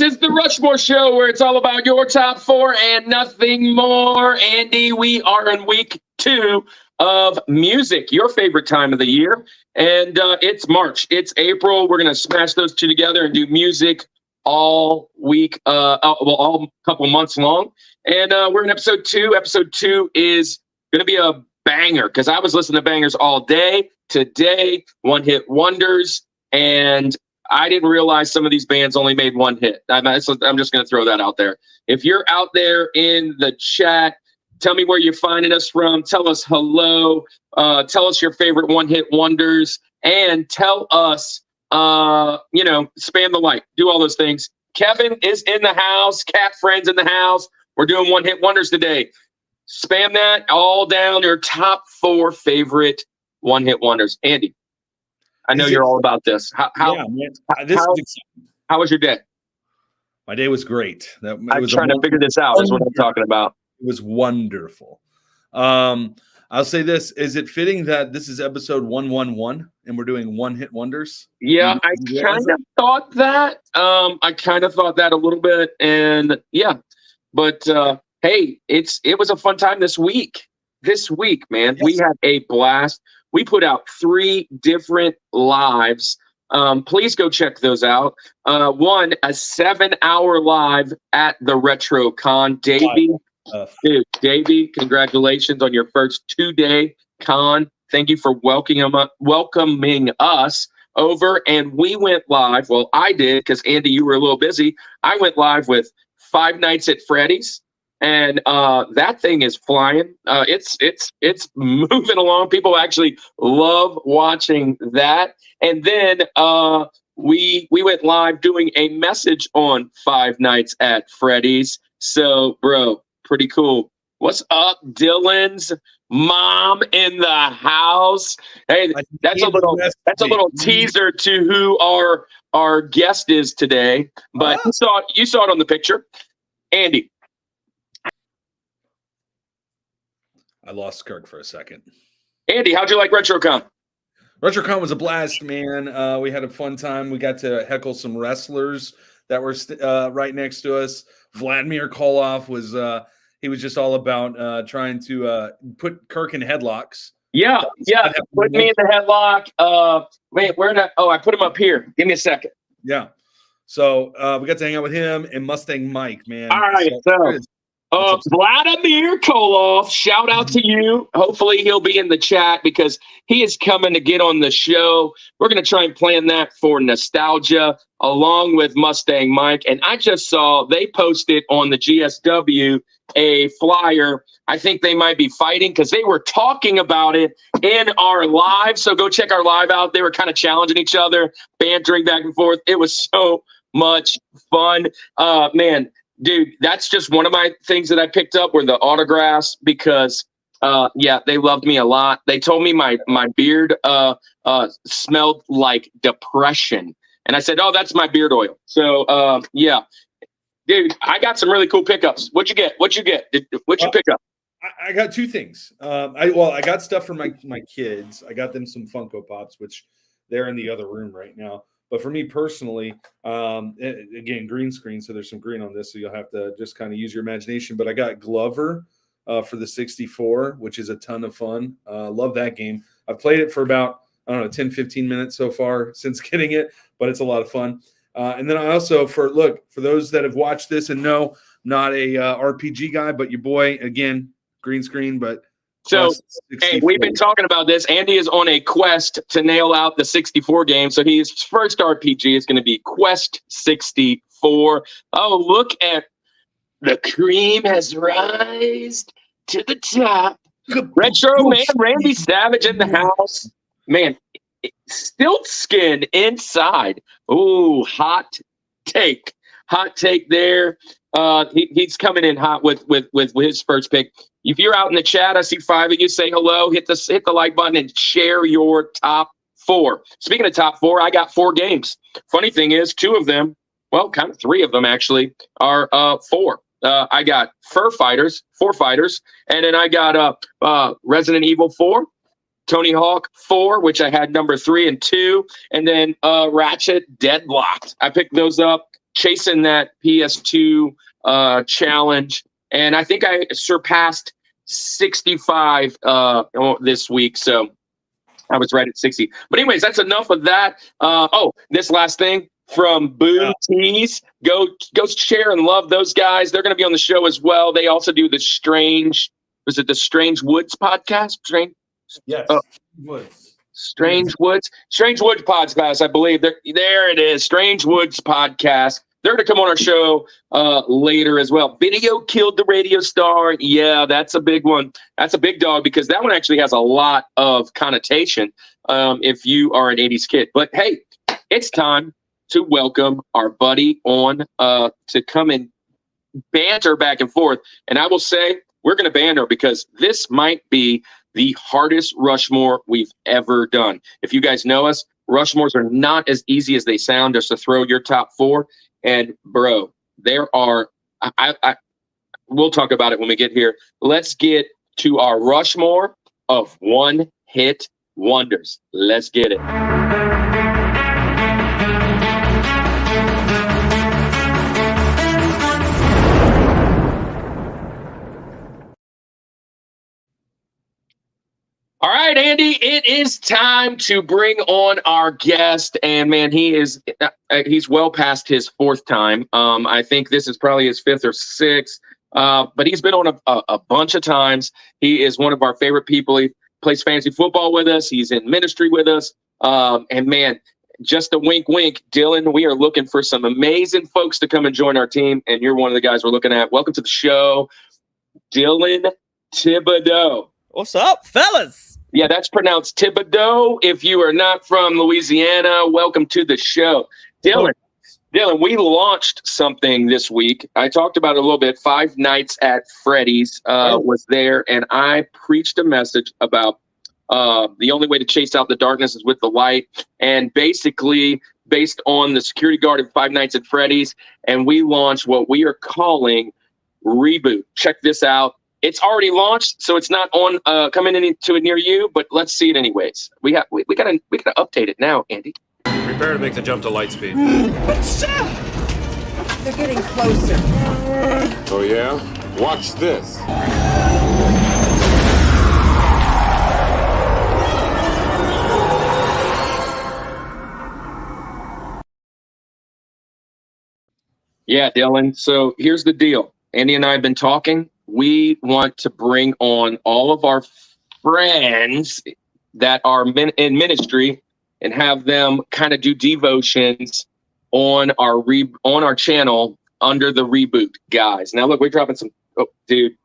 is the Rushmore show where it's all about your top four and nothing more. Andy, we are in week 2 of music, your favorite time of the year. And it's March, it's April. We're going to smash those two together and do music all week, all couple months long. And we're in episode 2. Episode 2 is going to be a banger because I was listening to bangers all day. Today, one-hit wonders. And I didn't realize some of these bands only made one hit. I'm just going to throw that out there. If you're out there in the chat, tell me where you're finding us from. Tell us hello. Tell us your favorite one-hit wonders. And tell us, spam the like. Do all those things. Kevin is in the house. Cat Friend's in the house. We're doing one-hit wonders today. Spam that all down your top 4 favorite one-hit wonders. Andy, I know you're all about this. How was your day? My day was great. I'm trying to figure this out. Is what I'm talking about. It was wonderful. I'll say this. Is it fitting that this is episode 111 and we're doing one-hit wonders? Yeah, I kind of thought that. I kind of thought that a little bit. And yeah, but hey, it was a fun time this week. This week, man, we had a blast. We put out 3 different lives. Please go check those out. One, a 7-hour live at the Retro Con. Davey, congratulations on your first 2-day con. Thank you for welcoming us over. And we went live. Well, I did because Andy, you were a little busy. I went live with Five Nights at Freddy's. And that thing is flying. It's moving along. People actually love watching that. And then we went live doing a message on Five Nights at Freddy's. So, bro, pretty cool. What's up, Dylan's mom in the house? Hey, that's a little teaser to who our guest is today. But you saw it on the picture, Andy. I lost Kirk for a second. Andy, how'd you like RetroCon? RetroCon was a blast, man. We had a fun time. We got to heckle some wrestlers that were right next to us. Vladimir Koloff he was just all about trying to put Kirk in headlocks. Yeah. Put me in the headlock. Wait, I put him up here. Give me a second. Yeah. So we got to hang out with him and Mustang Mike, man. All right. Vladimir Koloff, shout out to you. Hopefully he'll be in the chat because he is coming to get on the show. We're going to try and plan that for nostalgia along with Mustang Mike. And I just saw they posted on the GSW a flyer. I think they might be fighting because they were talking about it in our live. So go check our live out. They were kind of challenging each other, bantering back and forth. It was so much fun. Man. Dude, that's just one of my things that I picked up were the autographs because, they loved me a lot. They told me my beard smelled like depression. And I said, oh, that's my beard oil. So, dude, I got some really cool pickups. What'd you get? What'd you pick up? I got 2 things. I got stuff for my kids. I got them some Funko Pops, which they're in the other room right now. But for me personally, again, green screen, so there's some green on this, so you'll have to just kind of use your imagination. But I got Glover for the 64, which is a ton of fun. Love that game. I've played it for about, 10, 15 minutes so far since getting it, but it's a lot of fun. And then I also, for those that have watched this and know, I'm not a RPG guy, but your boy, again, green screen, but so, hey, we've been talking about this. Andy is on a quest to nail out the 64 game. So his first RPG is going to be Quest 64. Oh, look at the cream has rised to the top. Retro man, Randy Savage in the house. Man, stilt skin inside. Ooh, hot take. Hot take there. He's coming in hot with his first pick. If you're out in the chat, I see 5 of you. Say hello, hit the like button, and share your top 4. Speaking of top 4, I got 4 games. Funny thing is, 2 of them, well, kind of 3 of them actually, are 4. I got 4 fighters, and then I got Resident Evil 4, Tony Hawk 4, which I had number 3 and 2, and then Ratchet Deadlocked. I picked those up. chasing that PS2 challenge. And I think I surpassed 65 this week. So I was right at 60. But anyways, that's enough of that. This last thing from Boo Tees. Go share and love those guys. They're going to be on the show as well. They also do the Strange Woods podcast? Yes. Strange Woods podcast, I believe. There it is. Strange Woods podcast. They're going to come on our show later as well. Video Killed the Radio Star. Yeah, that's a big one. That's a big dog because that one actually has a lot of connotation if you are an 80s kid. But hey, it's time to welcome our buddy on to come and banter back and forth. And I will say we're going to banter because this might be the hardest Rushmore we've ever done. If you guys know us, Rushmores are not as easy as they sound just to throw your top 4. And bro, there are, we'll talk about it when we get here. Let's get to our Rushmore of one-hit wonders. Let's get it. All right, Andy, it is time to bring on our guest. And man, he's well past his 4th time. I think this is probably his 5th or 6th, but he's been on a bunch of times. He is one of our favorite people. He plays fantasy football with us. He's in ministry with us. And man, just a wink, wink, Dylan, we are looking for some amazing folks to come and join our team. And you're one of the guys we're looking at. Welcome to the show, Dylan Thibodeaux. What's up, fellas? Yeah, that's pronounced Thibodeaux. If you are not from Louisiana, welcome to the show. Dylan, we launched something this week. I talked about it a little bit. 5 Nights at Freddy's was there, and I preached a message about the only way to chase out the darkness is with the light, and basically based on the security guard of 5 Nights at Freddy's, and we launched what we are calling Reboot. Check this out. It's already launched, so it's not on coming into it near you, but let's see it anyways. We gotta update it now, Andy. Prepare to make the jump to light speed. They're getting closer. Oh yeah? Watch this. Yeah, Dylan. So here's the deal. Andy and I have been talking. We want to bring on all of our friends that are in ministry and have them kind of do devotions on our channel under the Reboot guys. Now, look, we're dropping some. Oh, dude.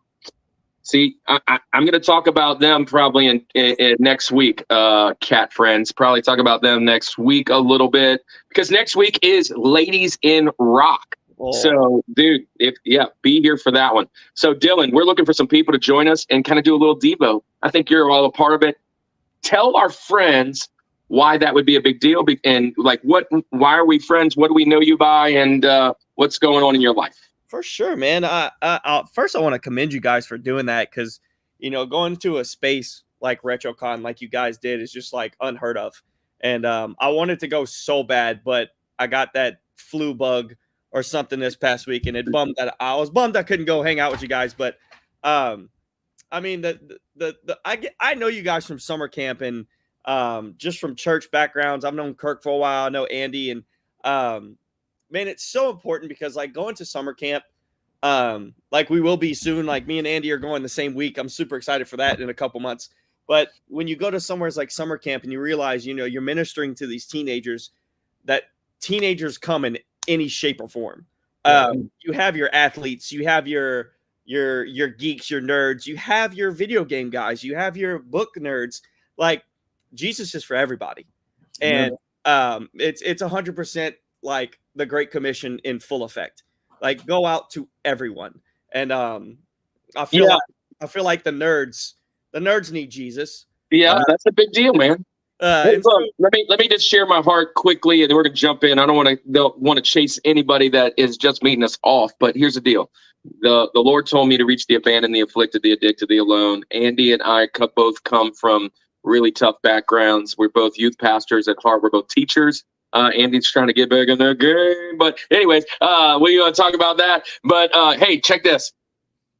See, I'm going to talk about them probably in next week, cat friends. Probably talk about them next week a little bit because next week is Ladies in Rock. Oh. So, dude, be here for that one. So, Dylan, we're looking for some people to join us and kind of do a little Devo. I think you're all a part of it. Tell our friends why that would be a big deal, and like why are we friends? What do we know you by, and what's going on in your life? For sure, man. First, I want to commend you guys for doing that because, going to a space like RetroCon, like you guys did, is just like unheard of. And I wanted to go so bad, but I got that flu bug or something this past week, and I was bummed I couldn't go hang out with you guys. But I mean, I know you guys from summer camp and just from church backgrounds. I've known Kirk for a while. I know Andy, and man, it's so important because like going to summer camp, like we will be soon. Like me and Andy are going the same week. I'm super excited for that in a couple months. But when you go to somewhere like summer camp and you realize, you're ministering to these teenagers, that teenagers come in any shape or form. You have your athletes, you have your geeks, your nerds, you have your video game guys, you have your book nerds. Like Jesus is for everybody. And it's 100% like the Great Commission in full effect. Like go out to everyone. And I feel like the nerds need Jesus. Yeah, that's a big deal, man. Let me just share my heart quickly, and then we're gonna jump in. I don't want to chase anybody that is just meeting us off. But here's the deal: the Lord told me to reach the abandoned, the afflicted, the addicted, the alone. Andy and I both come from really tough backgrounds. We're both youth pastors at heart. We're both teachers. Andy's trying to get back in the game. But anyways, we going to talk about that. But hey, check this.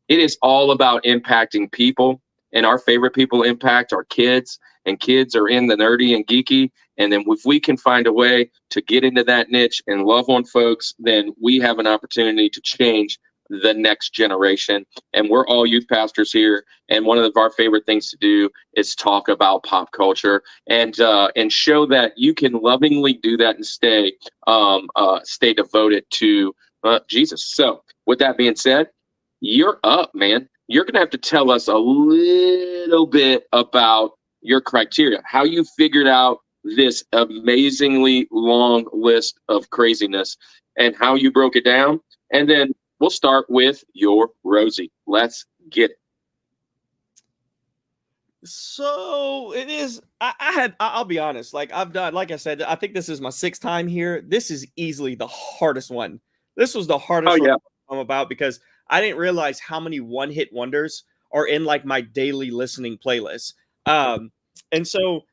It is all about impacting people, and our favorite people impact our kids, and kids are in the nerdy and geeky. And then if we can find a way to get into that niche and love on folks, then we have an opportunity to change the next generation. And we're all youth pastors here, and one of our favorite things to do is talk about pop culture and show that you can lovingly do that and stay devoted to Jesus. So with that being said, you're up, man. You're gonna have to tell us a little bit about your criteria, how you figured out this amazingly long list of craziness and how you broke it down. And then we'll start with your Rosie. Let's get it. So it is. I'll be honest. Like I've done, like I said, I think this is my 6th time here. This is easily the hardest one. This was the hardest one I'm about because I didn't realize how many one-hit wonders are in like my daily listening playlist. And so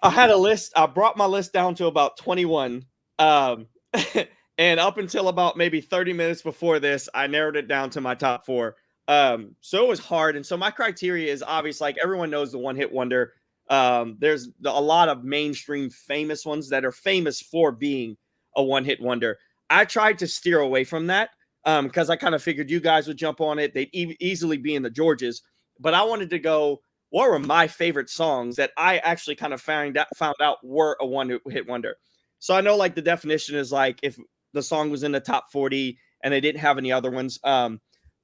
I had a list. I brought my list down to about 21. And up until about maybe 30 minutes before this, I narrowed it down to my top 4. So it was hard. And so my criteria is obvious. Like everyone knows the one hit wonder. There's a lot of mainstream famous ones that are famous for being a one hit wonder. I tried to steer away from that because I kind of figured you guys would jump on it. They'd easily be in the Georges. But I wanted to go, what were my favorite songs that I actually kind of found out were a one hit wonder? So I know like the definition is like if the song was in the top 40 and they didn't have any other ones.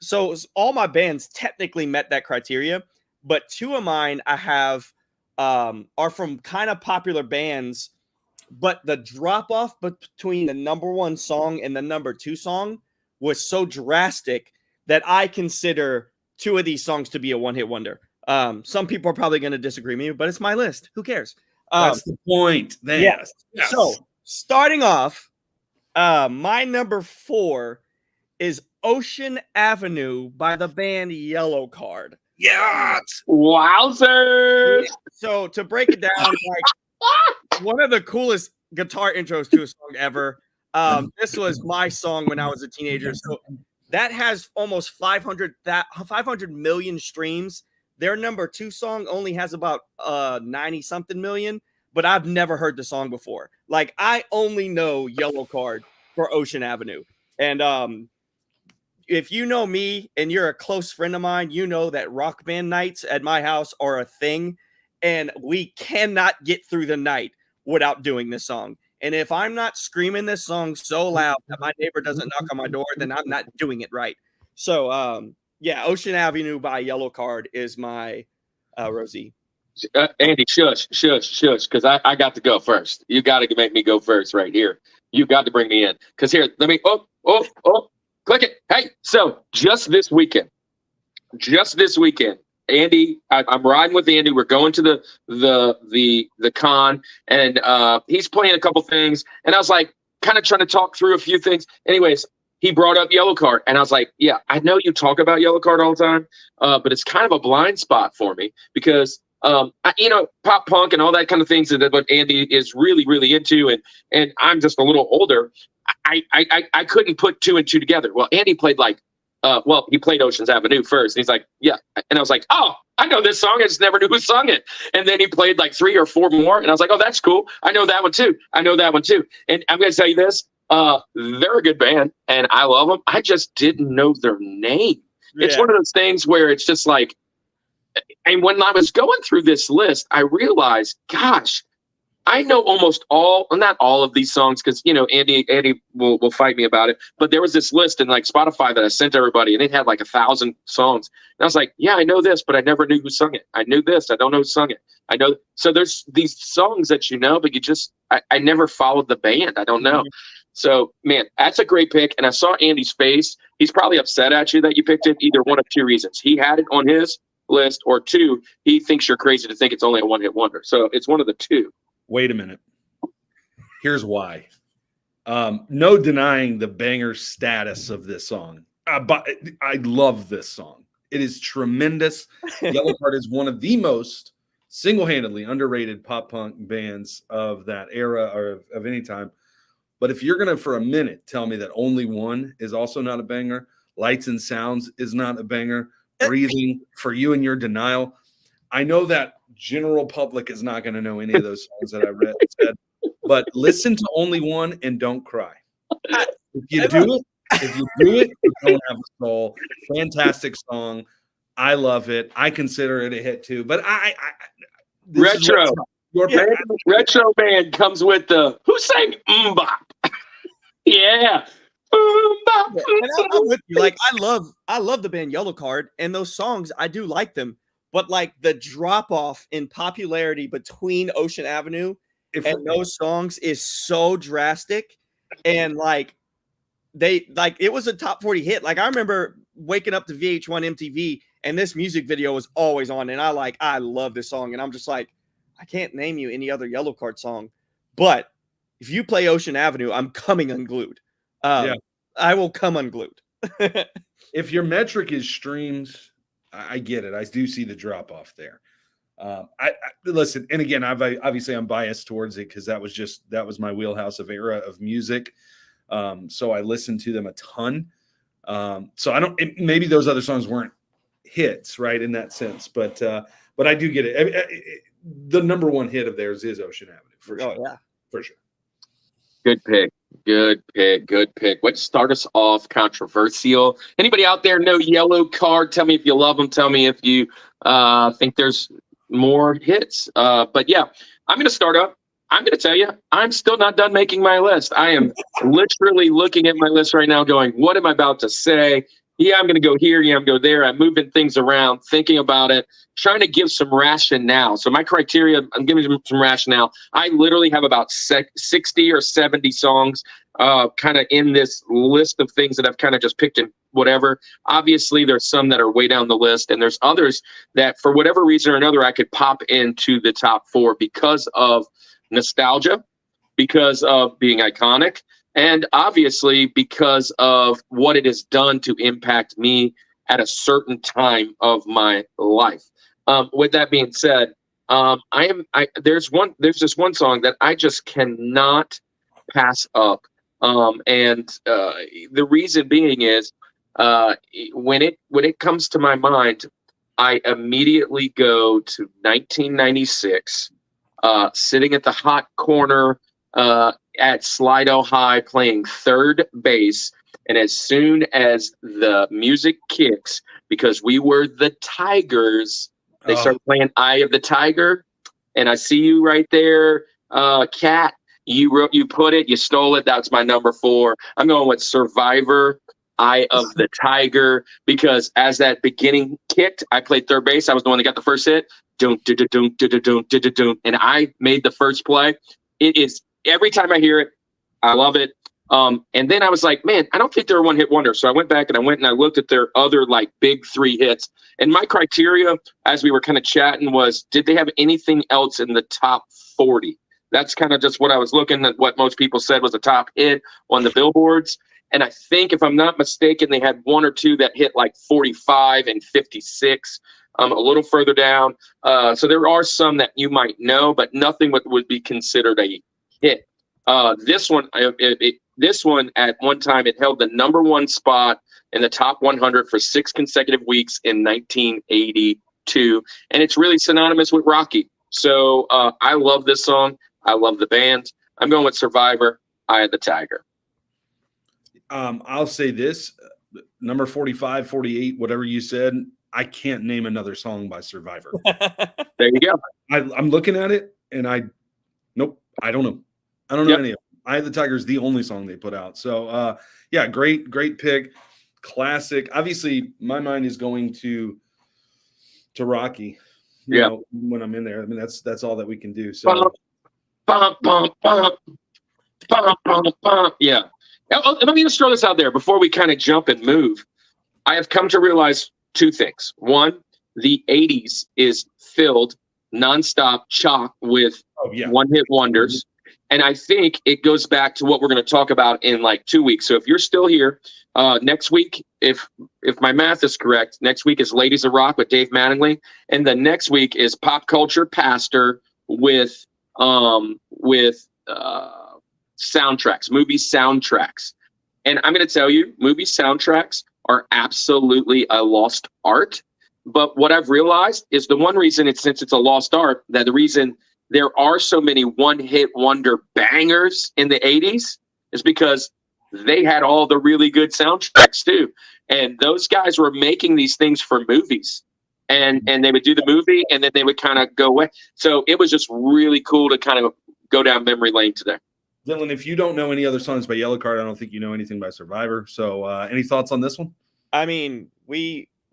So all my bands technically met that criteria, but 2 of mine I have are from kind of popular bands, but the drop off between the number 1 song and the number 2 song was so drastic that I consider 2 of these songs to be a one hit wonder. Some people are probably going to disagree with me, but it's my list. Who cares? That's the point. Yes. So starting off, my number 4 is Ocean Avenue by the band Yellow Card. Yes. Wowzer. So to break it down, like one of the coolest guitar intros to a song ever. This was my song when I was a teenager. So that has almost 500 million streams. Their number 2 song only has about 90 something million. But I've never heard the song before. Like, I only know Yellow Card for Ocean Avenue. And if you know me and you're a close friend of mine, you know that rock band nights at my house are a thing. And we cannot get through the night without doing this song. And if I'm not screaming this song so loud that my neighbor doesn't knock on my door, then I'm not doing it right. So, yeah, Ocean Avenue by Yellow Card is my Rosie. Andy, shush, because I got to go first. You got to make me go first right here. You got to bring me in. Because here, let me, click it. Hey, so just this weekend, Andy, I'm riding with Andy. We're going to the con, and he's playing a couple things. And I was like, kind of trying to talk through a few things. Anyways, he brought up Yellow Card, and I was like, yeah, I know you talk about Yellow Card all the time, but it's kind of a blind spot for me because pop punk and all that kind of things that what Andy is really, really into, and I'm just a little older. I couldn't put 2 and 2 together. Well, Andy played he played Ocean's Avenue first. And he's like, yeah. And I was like, oh, I know this song. I just never knew who sung it. And then he played like 3 or 4 more. And I was like, oh, that's cool. I know that one too. And I'm going to tell you this. They're a good band and I love them. I just didn't know their name. Yeah. It's one of those things where it's just like, and when I was going through this list, I realized, gosh, I know almost not all of these songs because, Andy will fight me about it. But there was this list in like Spotify that I sent to everybody and it had like 1,000 songs. And I was like, yeah, I know this, but I never knew who sung it. I knew this. I don't know who sung it. I know. So there's these songs that but you just, I never followed the band. I don't know. Mm-hmm. So, man, that's a great pick. And I saw Andy's face. He's probably upset at you that you picked it. Either one of 2 reasons. He had it on his list, or 2, he thinks you're crazy to think it's only a one-hit wonder. So it's one of the 2. Wait a minute. Here's why. No denying the banger status of this song. But I love this song. It is tremendous. Yellow Card is one of the most single-handedly underrated pop punk bands of that era or of any time. But if you're going to, for a minute, tell me that Only One is also not a banger, Lights and Sounds is not a banger, Breathing, For You and Your Denial, I know that general public is not going to know any of those songs that I said, but listen to Only One and don't cry. If you do it, you don't have a soul. Fantastic song. I love it. I consider it a hit too. But Retro. Your Retro band comes with the who sang Bop? Yeah. Bop. And I'm with you. Like I love the band Yellow Card, and those songs I do like them. But like the drop off in popularity between Ocean Avenue and those songs is so drastic, and like it was a top 40 hit. Like I remember waking up to VH1 MTV, and this music video was always on, and I love this song, and I'm just like, I can't name you any other Yellow Card song, but if you play Ocean Avenue, I'm coming unglued. I will come unglued. If your metric is streams, I get it. I do see the drop off there. I listen, and again, obviously I'm biased towards it because that was my wheelhouse of era of music. So I listened to them a ton. So maybe those other songs weren't hits, right, in that sense, but I do get it. The number one hit of theirs is Ocean Avenue for sure. Oh yeah, for sure. Good pick. Let's start us off controversial. Anybody out there know Yellow Card? Tell me if you love them. Tell me if you think there's more hits. But yeah, I'm going to start up. I'm going to tell you, I'm still not done making my list. I am literally looking at my list right now going, what am I about to say? Yeah, I'm going to go here. Yeah, I'm going to go there. I'm moving things around, thinking about it, trying to give some rationale. So my criteria, I'm giving some rationale. I literally have about 60 or 70 songs kind of in this list of things that I've kind of just picked in whatever. Obviously, there's some that are way down the list, and there's others that for whatever reason or another, I could pop into the top 4 because of nostalgia, because of being iconic, and obviously because of what it has done to impact me at a certain time of my life. With that being said, there's this one song that I just cannot pass up. And the reason being is when it comes to my mind, I immediately go to 1996, sitting at the hot corner at Slido High playing third base. And as soon as the music kicks, because we were the Tigers, they start playing Eye of the Tiger. And I see you right there, Kat. You stole it. That's my number 4. I'm going with Survivor, Eye of the Tiger, because as that beginning kicked, I played third base. I was the one that got the first hit. And I made the first play. It is, every time I hear it, I love it. And then I was like, man, I don't think they're a one-hit wonder. So I went back and I looked at their other like big 3 hits. And my criteria, as we were kind of chatting, was, did they have anything else in the top 40? That's kind of just what I was looking at, what most people said was a top hit on the billboards. And I think, if I'm not mistaken, they had 1 or 2 that hit like 45 and 56, a little further down. So there are some that you might know, but nothing would be considered a hit. This one at one time, it held the number 1 spot in the top 100 for 6 consecutive weeks in 1982. And it's really synonymous with Rocky. So I love this song. I love the band. I'm going with Survivor, Eye of the Tiger. I'll say this, number 45, 48, whatever you said, I can't name another song by Survivor. There you go. I'm looking at it and I don't know. I don't know any of them. Eye of the Tiger is the only song they put out. So yeah, great pick. Classic. Obviously, my mind is going to Rocky. You know, when I'm in there. I mean, that's all that we can do. So yeah. Let me just throw this out there before we kind of jump and move. I have come to realize 2 things. One, the 80s is filled nonstop chock with one-hit wonders. And I think it goes back to what we're going to talk about in like 2 weeks. So if you're still here, next week, if my math is correct, next week is Ladies of Rock with Dave Mattingly, and the next week is Pop Culture Pastor with soundtracks, movie soundtracks. And I'm going to tell you, movie soundtracks are absolutely a lost art. But what I've realized is the one reason since it's a lost art, that the reason there are so many one-hit wonder bangers in the 80s is because they had all the really good soundtracks too. And those guys were making these things for movies. And they would do the movie and then they would kind of go away. So it was just really cool to kind of go down memory lane today. Dylan, if you don't know any other songs by Yellowcard, I don't think you know anything by Survivor. So any thoughts on this one? I mean,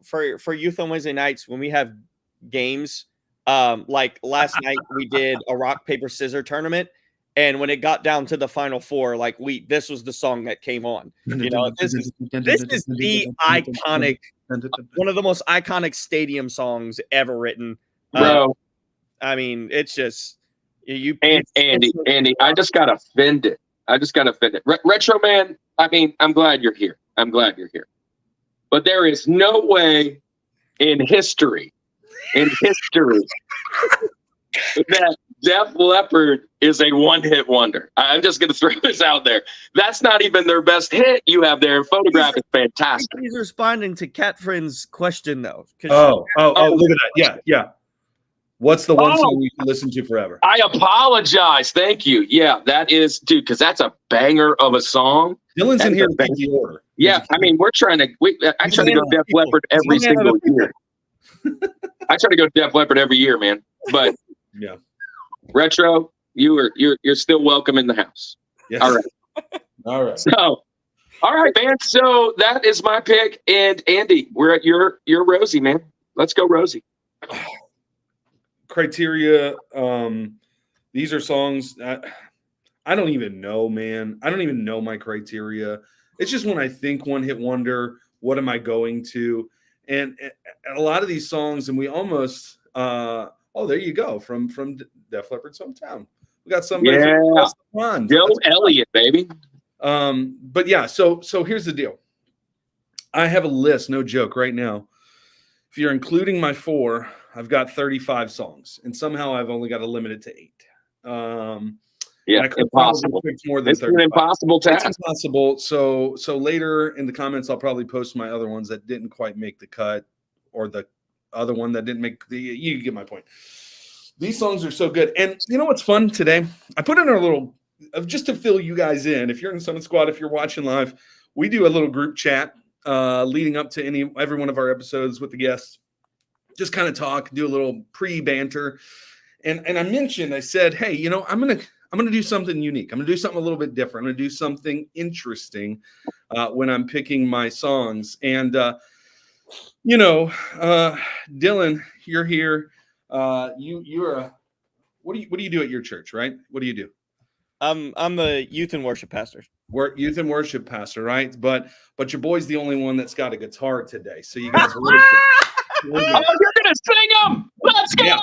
for Youth on Wednesday nights, when we have games, like last night we did a rock, paper, scissors tournament. And when it got down to the final four, like this was the song that came on. You know, this is the iconic, one of the most iconic stadium songs ever written. Bro. I mean, it's just Andy, I just got offended. Retro Man, I mean, I'm glad you're here. But there is no way in history that Def Leppard is a one-hit wonder. I'm just going to throw this out there. That's not even their best hit you have there. Photograph is fantastic. He's responding to Cat Friend's question, though. Oh, look at that. Yeah. What's the one song you can listen to forever? I apologize. Thank you. Yeah, that is, dude, because that's a banger of a song. Dylan's in here to pick the order. Yeah, I mean, I try to go Def Leppard every single year. I try to go Def Leppard every year, man. But yeah, Retro, you're still welcome in the house. Yes. All right. So, all right, man. So that is my pick. And Andy, we're at your Rosie, man. Let's go, Rosie. Criteria. These are songs I don't even know, man. I don't even know my criteria. It's just when I think one hit wonder, what am I going to? And a lot of these songs, and we almost there you go, from Def Leppard's hometown. We got somebody from Joe Elliott, baby. But yeah, so here's the deal. I have a list, no joke, right now. If you're including my 4, I've got 35 songs, and somehow I've only got to limit it to 8. Impossible. More than it's an impossible task. It's impossible. So later in the comments, I'll probably post my other ones that didn't quite make the cut, or the other one that didn't make the. You get my point. These songs are so good, and you know what's fun today? I put in a little just to fill you guys in. If you're in Summit Squad, if you're watching live, we do a little group chat leading up to every one of our episodes with the guests. Just kind of talk, do a little pre-banter, and I said, hey, I'm gonna do something unique. I'm gonna do something a little bit different. I'm gonna do something interesting when I'm picking my songs. And Dylan, you're here. You're what do you do at your church, right? What do you do? I'm the youth and worship pastor. Youth and worship pastor, right? But your boy's the only one that's got a guitar today. So you guys are you're gonna sing them. Let's go. Yeah.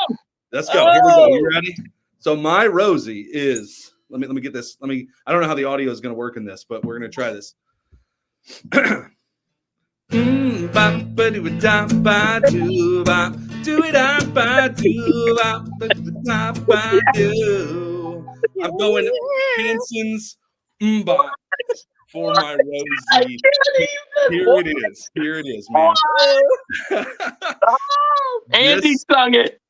Let's go. Here we go. You ready? So my Rosie is, let me get this. I don't know how the audio is going to work in this, but we're going to try this. I'm going Hanson's Mbop for my Rosie. Here it is, man. Andy sung it.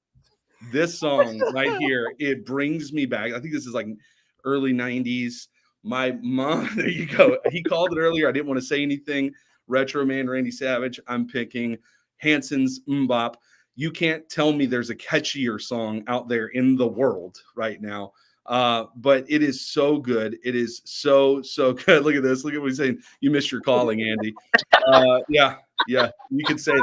This song right here, it brings me back. I think this is like early 90s. My mom, there you go. He called it earlier. I didn't want to say anything. Retro Man, Randy Savage. I'm picking Hanson's Mbop. You can't tell me there's a catchier song out there in the world right now. But it is so good. It is so good. Look at this. Look at what he's saying. You missed your calling, Andy. Yeah. You could say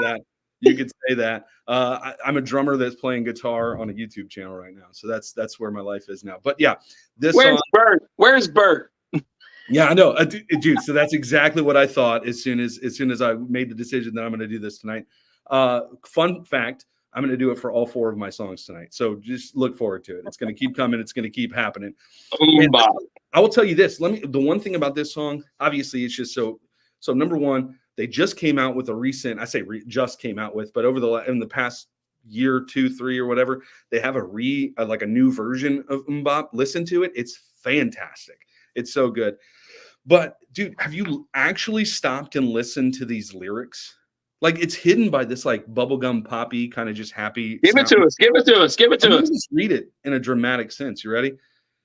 that. I'm a drummer that's playing guitar on a YouTube channel right now. So that's where my life is now. But yeah, Where's Bert? Yeah, I know, dude. So that's exactly what I thought as soon as I made the decision that I'm going to do this tonight. Fun fact: I'm going to do it for all 4 of my songs tonight. So just look forward to it. It's going to keep coming. It's going to keep happening. And I will tell you this. The one thing about this song, obviously, it's just so number one, they just came out with a recent, I say just came out with, but in the past year, 2, 3 or whatever, they have like a new version of Mbop. Listen to it. It's fantastic. It's so good. But dude, have you actually stopped and listened to these lyrics? Like, it's hidden by this like bubblegum poppy kind of just happy. Give it to us. Just read it in a dramatic sense. You ready?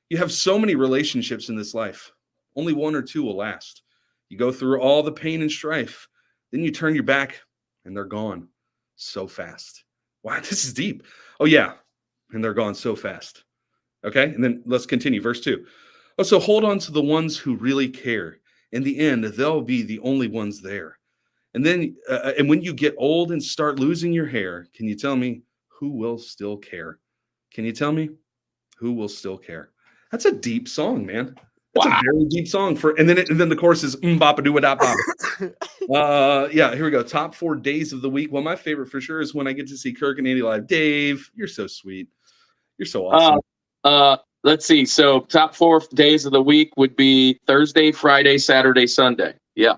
You have so many relationships in this life. Only 1 or 2 will last. You go through all the pain and strife. Then you turn your back and they're gone so fast. Wow, this is deep. Oh, yeah. And they're gone so fast. Okay. And then let's continue. Verse 2. Oh, so hold on to the ones who really care. In the end, they'll be the only ones there. And then, and when you get old and start losing your hair, can you tell me who will still care? Can you tell me who will still care? That's a deep song, man. That's a very deep song and then the chorus is bop doo da bop. Yeah, here we go. Top 4 days of the week. Well, my favorite for sure is when I get to see Kirk and Andy live. Dave, you're so sweet. You're so awesome. Let's see. So top 4 days of the week would be Thursday, Friday, Saturday, Sunday. Yeah.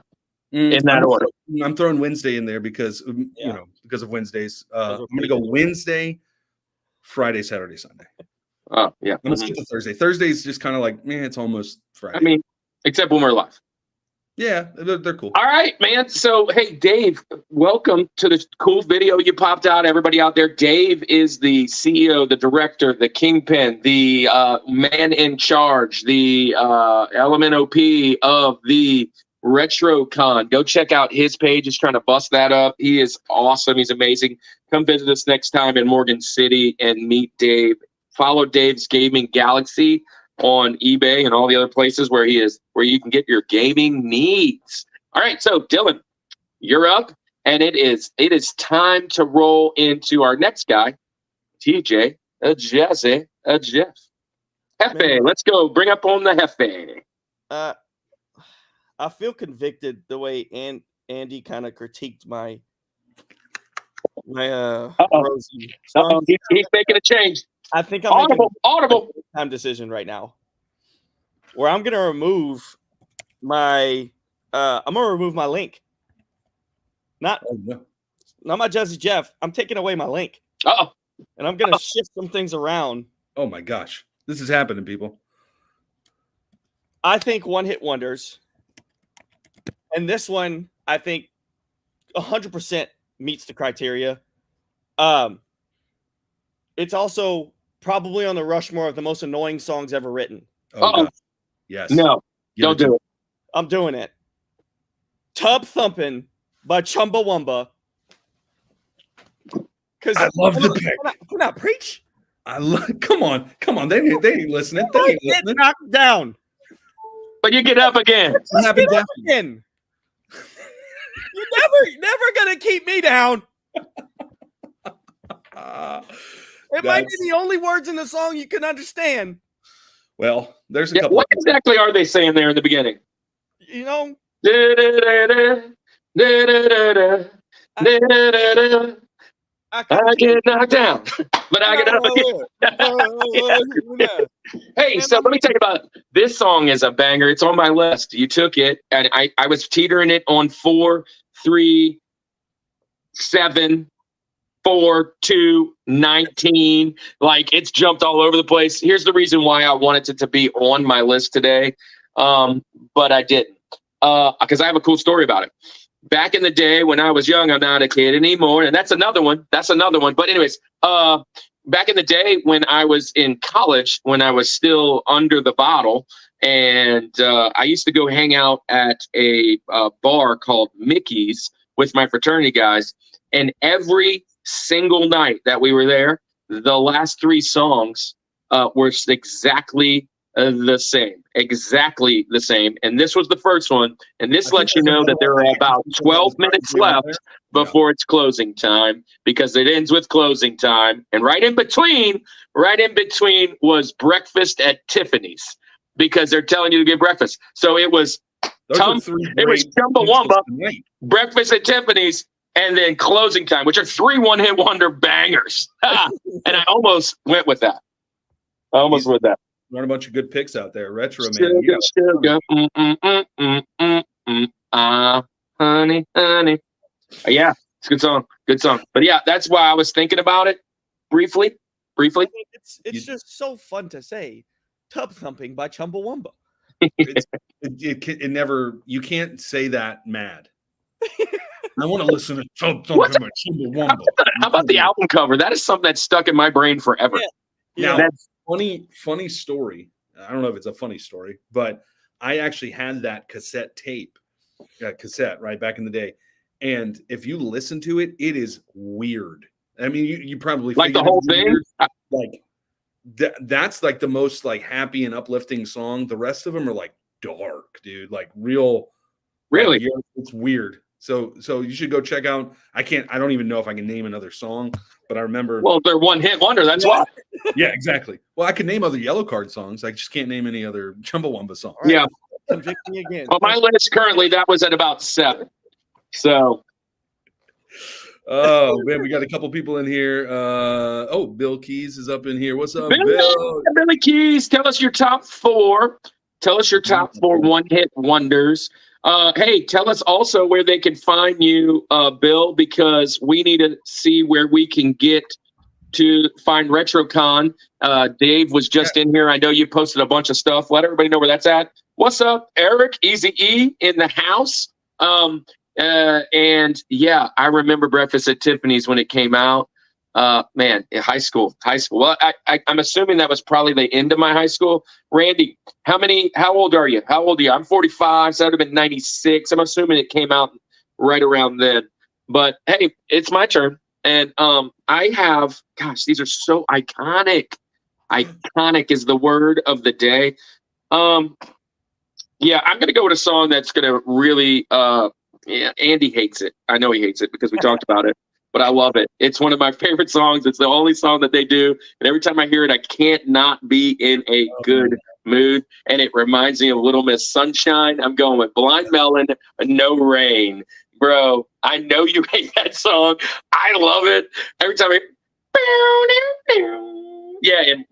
In that order. I'm throwing Wednesday in there because because of Wednesdays. I'm going to go Wednesday, Friday, Saturday, Sunday. Oh, yeah. I'm going to skip the Thursday. Thursday's just kind of like, man, it's almost Friday. I mean, except when we're live. Yeah, they're cool. All right, man. So, hey, Dave, welcome to the cool video you popped out. Everybody out there, Dave is the CEO, the director, the kingpin, the man in charge, the element OP of the RetroCon. Go check out his page. He's trying to bust that up. He is awesome. He's amazing. Come visit us next time in Morgan City and meet Dave. Follow Dave's Gaming Galaxy on eBay and all the other places where you can get your gaming needs. All right, so Dylan, you're up, and it is time to roll into our next guy, TJ, Jeff. Hefe, let's go. Bring up on the Hefe. I feel convicted the way Andy kind of critiqued my Rosie. So he's making a change. I think I'm audible time decision right now, where I'm gonna remove my link. Not my Jesse Jeff. I'm taking away my link. And I'm gonna shift some things around. Oh my gosh, this is happening, people. I think one-hit wonders, and this one I think 100% meets the criteria. It's also probably on the Rushmore of the most annoying songs ever written. Oh, yes. No, don't do it. I'm doing it. Tub Thumping by Chumbawamba. Because I love the pick. Can I preach? Come on. They ain't listening. They ain't Get listening. knocked down. But you get up again. Get up again. You're never gonna keep me down. It might be the only words in the song you can understand. Well, there's a couple. What exactly are they saying there in the beginning? You know? I get knocked down, but I get up again. Hey, so let me tell you about this song. Is a banger. It's on my list. You took it, and I was teetering it on 4, 3, 7, 4, 2, 19. Like, it's jumped all over the place. Here's the reason why I wanted it to be on my list today, but I didn't, because I have a cool story about it. Back in the day when I was young, I'm not a kid anymore, and that's another one. But anyways, back in the day when I was in college, when I was still under the bottle, and I used to go hang out at a bar called Mickey's with my fraternity guys, and every single night that we were there, the last 3 songs were exactly the same. And this was the first one. And this lets you know that there are about 12 minutes left before it's closing time, because it ends with closing time. And right in between was breakfast at Tiffany's, because they're telling you to get breakfast. So it was Chumbawamba, breakfast at Tiffany's, and then Closing Time, which are 3 one-hit wonder bangers. And I almost went with that. Run a bunch of good picks out there. Retro man. Sugar, sugar. Honey, honey. Yeah, it's a good song. Good song. But yeah, that's why I was thinking about it briefly. I mean, it's just so fun to say. Tub Thumping by Chumbawamba. It never. You can't say that mad. I want to listen to Tub Thumping by Chumbawamba. How about the album cover? That is something that's stuck in my brain forever. Yeah. Now, funny story. I don't know if it's a funny story, but I actually had that cassette right back in the day. And if you listen to it, it is weird. I mean, you probably like the whole thing. Like that's like the most like happy and uplifting song. The rest of them are like dark, dude. Like really, like, it's weird. So you should go check out. I don't even know if I can name another song, but I remember. Well, they're one-hit wonder. That's why. Yeah, exactly. Well, I could name other Yellow Card songs. I just can't name any other Chumbawamba songs. Right. Yeah. Convict me again. On my list currently, that was at about 7. So. Oh man, we got a couple people in here. Bill Keys is up in here. What's up, Bill? Billy Keys, tell us your top 4. Tell us your top 4 one-hit wonders. Hey, tell us also where they can find you, Bill, because we need to see where we can get to find RetroCon. Dave was just in here. I know you posted a bunch of stuff. Let everybody know where that's at. What's up, Eric? Easy E in the house. And yeah, I remember Breakfast at Tiffany's when it came out. Man, in high school. Well, I'm assuming that was probably the end of my high school. Randy, how old are you? I'm 45, so that would have been 96. I'm assuming it came out right around then. But hey, it's my turn. And I have, gosh, these are so iconic. Iconic is the word of the day. Yeah, I'm gonna go with a song that's gonna really Andy hates it. I know he hates it because we talked about it. But I love it. It's one of my favorite songs. It's the only song that they do. And every time I hear it, I can't not be in a good mood. And it reminds me of Little Miss Sunshine. I'm going with Blind Melon, No Rain. Bro, I know you hate that song. I love it. Every time yeah, and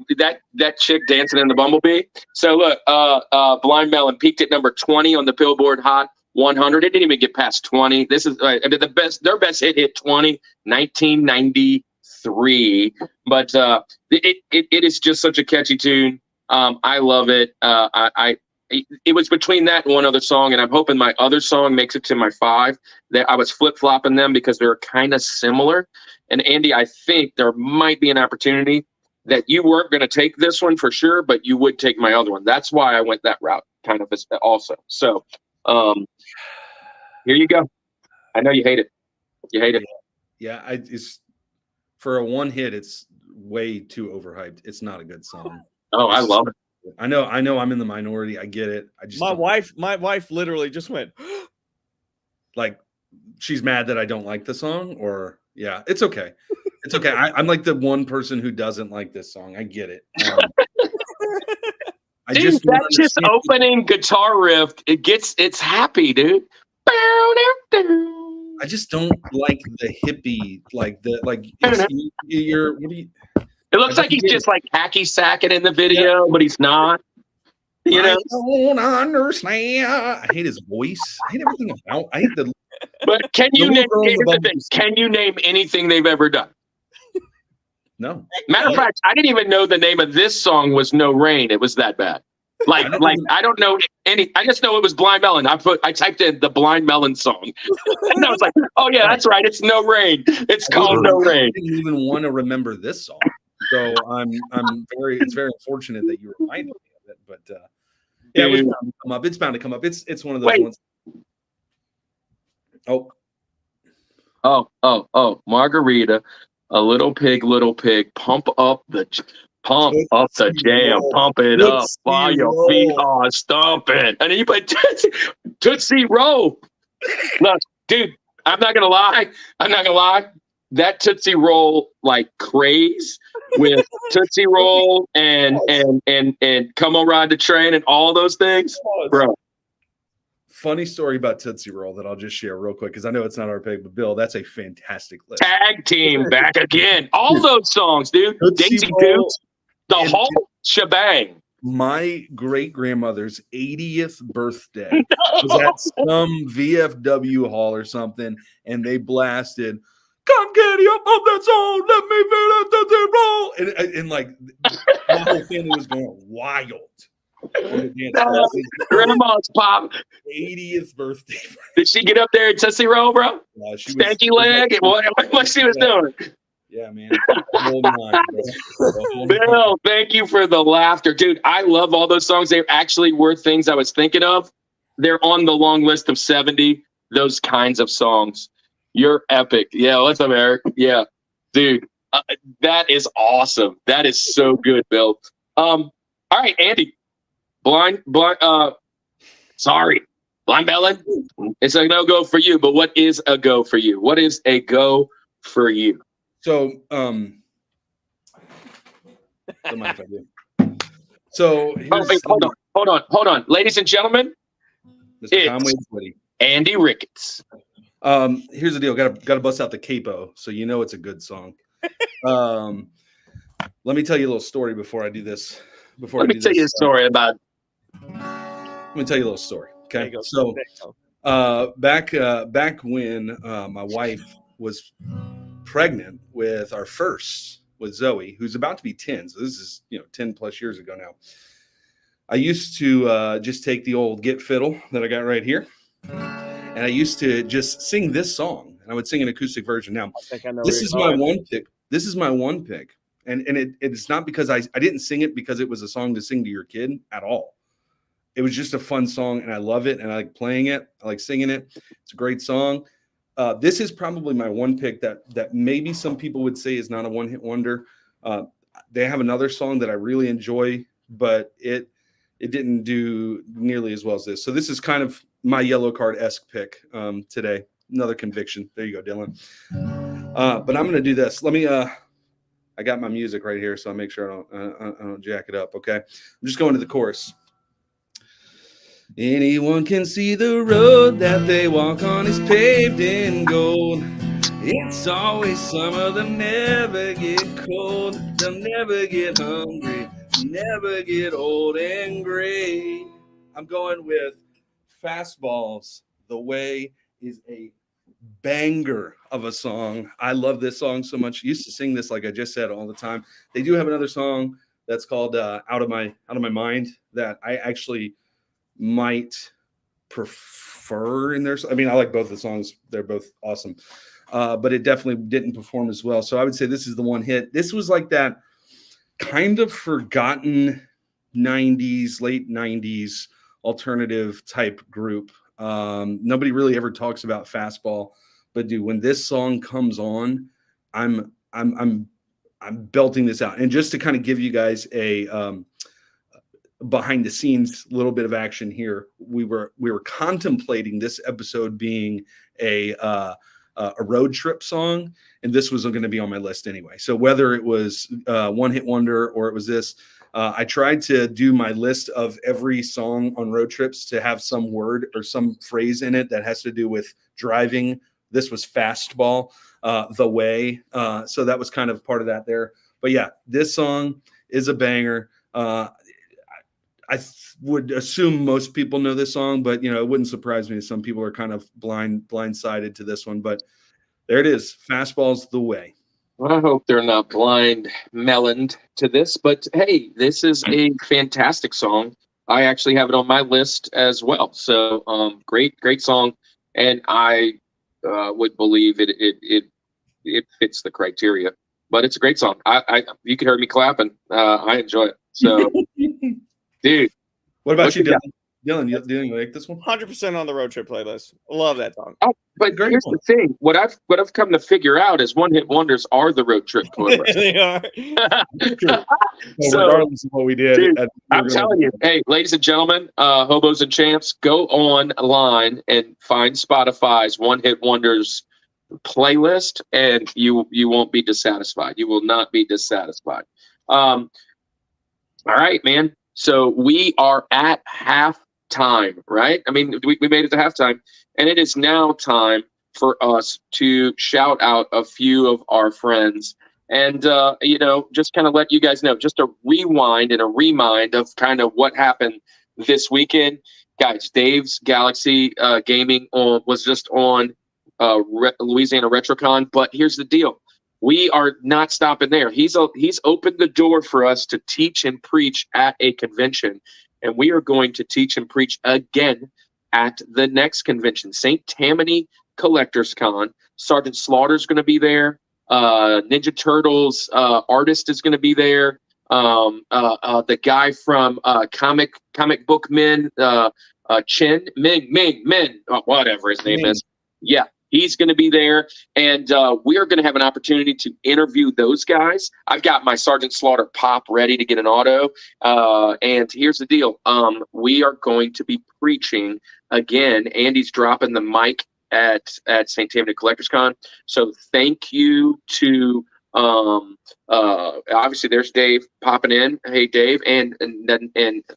that chick dancing in the Bumblebee. So look, Blind Melon peaked at number 20 on the Billboard Hot 100. It didn't even get past 20. This is their best hit 20, 1993. But it is just such a catchy tune. I love it. It was between that and one other song, and I'm hoping my other song makes it to my 5. That I was flip-flopping them because they're kind of similar. And Andy, I think there might be an opportunity that you weren't going to take this one for sure, but you would take my other one. That's why I went that route kind of also. So here you go. I know you hate it. You hate it. Yeah, it's for a one hit, it's way too overhyped. It's not a good song. Oh, I love it. I know I'm in the minority. I get it. I just my wife literally just went like she's mad that I don't like the song, or yeah, it's okay. It's okay. I'm like the one person who doesn't like this song. I get it. Dude, that just opening guitar riff, it's happy, dude. I just don't like the hippie, you're what do you? It looks like he's just like hacky sacking in the video, but he's not. You know, I don't understand. I hate his voice. I hate everything about. I hate the. But can you name anything they've ever done? No. Matter of fact, I didn't even know the name of this song was No Rain. It was that bad. Like I don't know any. I just know it was Blind Melon. I typed in the Blind Melon song, and I was like, "Oh yeah, that's right. It's No Rain. It's called No Rain." I didn't even want to remember this song, so it's very unfortunate that you reminded me of it. But yeah, it was bound to come up. It's bound to come up. It's one of those ones. Oh, Margarita, a little pig, pump up the jam, pump it up while your feet are stomping. And then you put Tootsie Roll. Look, dude, I'm not gonna lie. That Tootsie Roll like craze with Tootsie Roll and Come On Ride the Train and all those things, bro. funny story about Tootsie Roll that I'll just share real quick because I know it's not our pick, but Bill, that's a fantastic list. Tag team back again. All those songs, dude. Tootsie Daisy Roll Dukes, the and- whole shebang. My great grandmother's 80th birthday was at some VFW hall or something, and they blasted "Come get you up on that song, let me feel it, Tootsie Roll," and like my whole family was going wild. On the dance floor. Grandma's pop. 80th birthday. Did she get up there and Tootsie Roll, bro? She Stanky leg and what she was doing. Yeah, man. Whole nine, bro. Bill, thank you for the laughter. Dude, I love all those songs. They actually were things I was thinking of. They're on the long list of 70, those kinds of songs. You're epic. Yeah, what's up, Eric? Yeah, dude, that is awesome. That is so good, Bill. All right, Andy. Blind Melon. It's a no-go for you, but what is a go for you? What is a go for you? So, don't mind if I do. So, wait, hold on. Ladies and gentlemen, Mr. Conway's buddy. Andy Ricketts. Here's the deal. Got to bust out the capo, so you know it's a good song. Let me tell you a little story before I do this. Let me tell you a story about. Let me tell you a little story. Okay, Go. so back when my wife was pregnant with our first, with Zoe, who's about to be 10. So this is 10 plus years ago now. I used to just take the old Get Fiddle that I got right here, and I used to just sing this song. And I would sing an acoustic version. Now, this is my one pick. This is my one pick. And it's not because I didn't sing it because it was a song to sing to your kid at all. It was just a fun song, and I love it, and I like playing it. I like singing it. It's a great song. This is probably my one pick that maybe some people would say is not a one-hit wonder. They have another song that I really enjoy, but it didn't do nearly as well as this. So this is kind of my yellow card-esque pick today. Another conviction. There you go, Dylan. But I'm going to do this. Let me I got my music right here, so I'll make sure I don't jack it up, okay? I'm just going to the chorus. Anyone can see the road that they walk on is paved in gold. It's always summer, they'll never get cold. They'll never get hungry, never get old and gray. I'm going with Fastballs. The Way is a banger of a song. I love this song so much. I used to sing this, like I just said, all the time. They do have another song that's called Out of My Mind that I actually might prefer in there. I mean, I like both the songs. They're both awesome. But it definitely didn't perform as well. So I would say this is the one hit. This was like that kind of forgotten 90s, late 90s alternative type group. Nobody really ever talks about Fastball, but dude, when this song comes on, I'm belting this out. And just to kind of give you guys a behind the scenes little bit of action here, we were contemplating this episode being a road trip song, and this was going to be on my list anyway. So whether it was one hit wonder or it was this, I tried to do my list of every song on road trips to have some word or some phrase in it that has to do with driving. This was Fastball, The Way. So that was kind of part of that there. But yeah, this song is a banger. I would assume most people know this song, but it wouldn't surprise me if some people are kind of blindsided to this one. But there it is. Fastball's The Way. I hope they're not blind meloned to this, but hey, this is a fantastic song. I actually have it on my list as well. So great song, and I would believe it fits the criteria. But it's a great song. You could hear me clapping. I enjoy it. So, dude, what about you, Dylan? Dylan, you like this one? 100% on the road trip playlist. Love that song. Oh, but here's the thing. What I've come to figure out is one hit wonders are the road trip playlist. They are. So, regardless of what we did, dude, I'm telling you, hey, ladies and gentlemen, hobos and champs, go online and find Spotify's one hit wonders playlist, and you won't be dissatisfied. You will not be dissatisfied. All right, man. So we are at half time, right? I mean, we made it to halftime, and it is now time for us to shout out a few of our friends and, just kind of let you guys know, just a rewind and a remind of kind of what happened this weekend. Guys, Dave's Galaxy Gaming was just on Louisiana RetroCon, but here's the deal. We are not stopping there. He's opened the door for us to teach and preach at a convention, and we are going to teach and preach again at the next convention, St. Tammany Collectors Con. Sergeant Slaughter's going to be there. Ninja Turtles artist is going to be there. The guy from Comic Book Men, Chen Min, whatever his name is. Yeah, he's going to be there, and we are going to have an opportunity to interview those guys. I've got my Sergeant Slaughter pop ready to get an auto, and here's the deal. We are going to be preaching again. Andy's dropping the mic at St. Tammany Collectors Con. So thank you to obviously there's Dave popping in. Hey Dave, and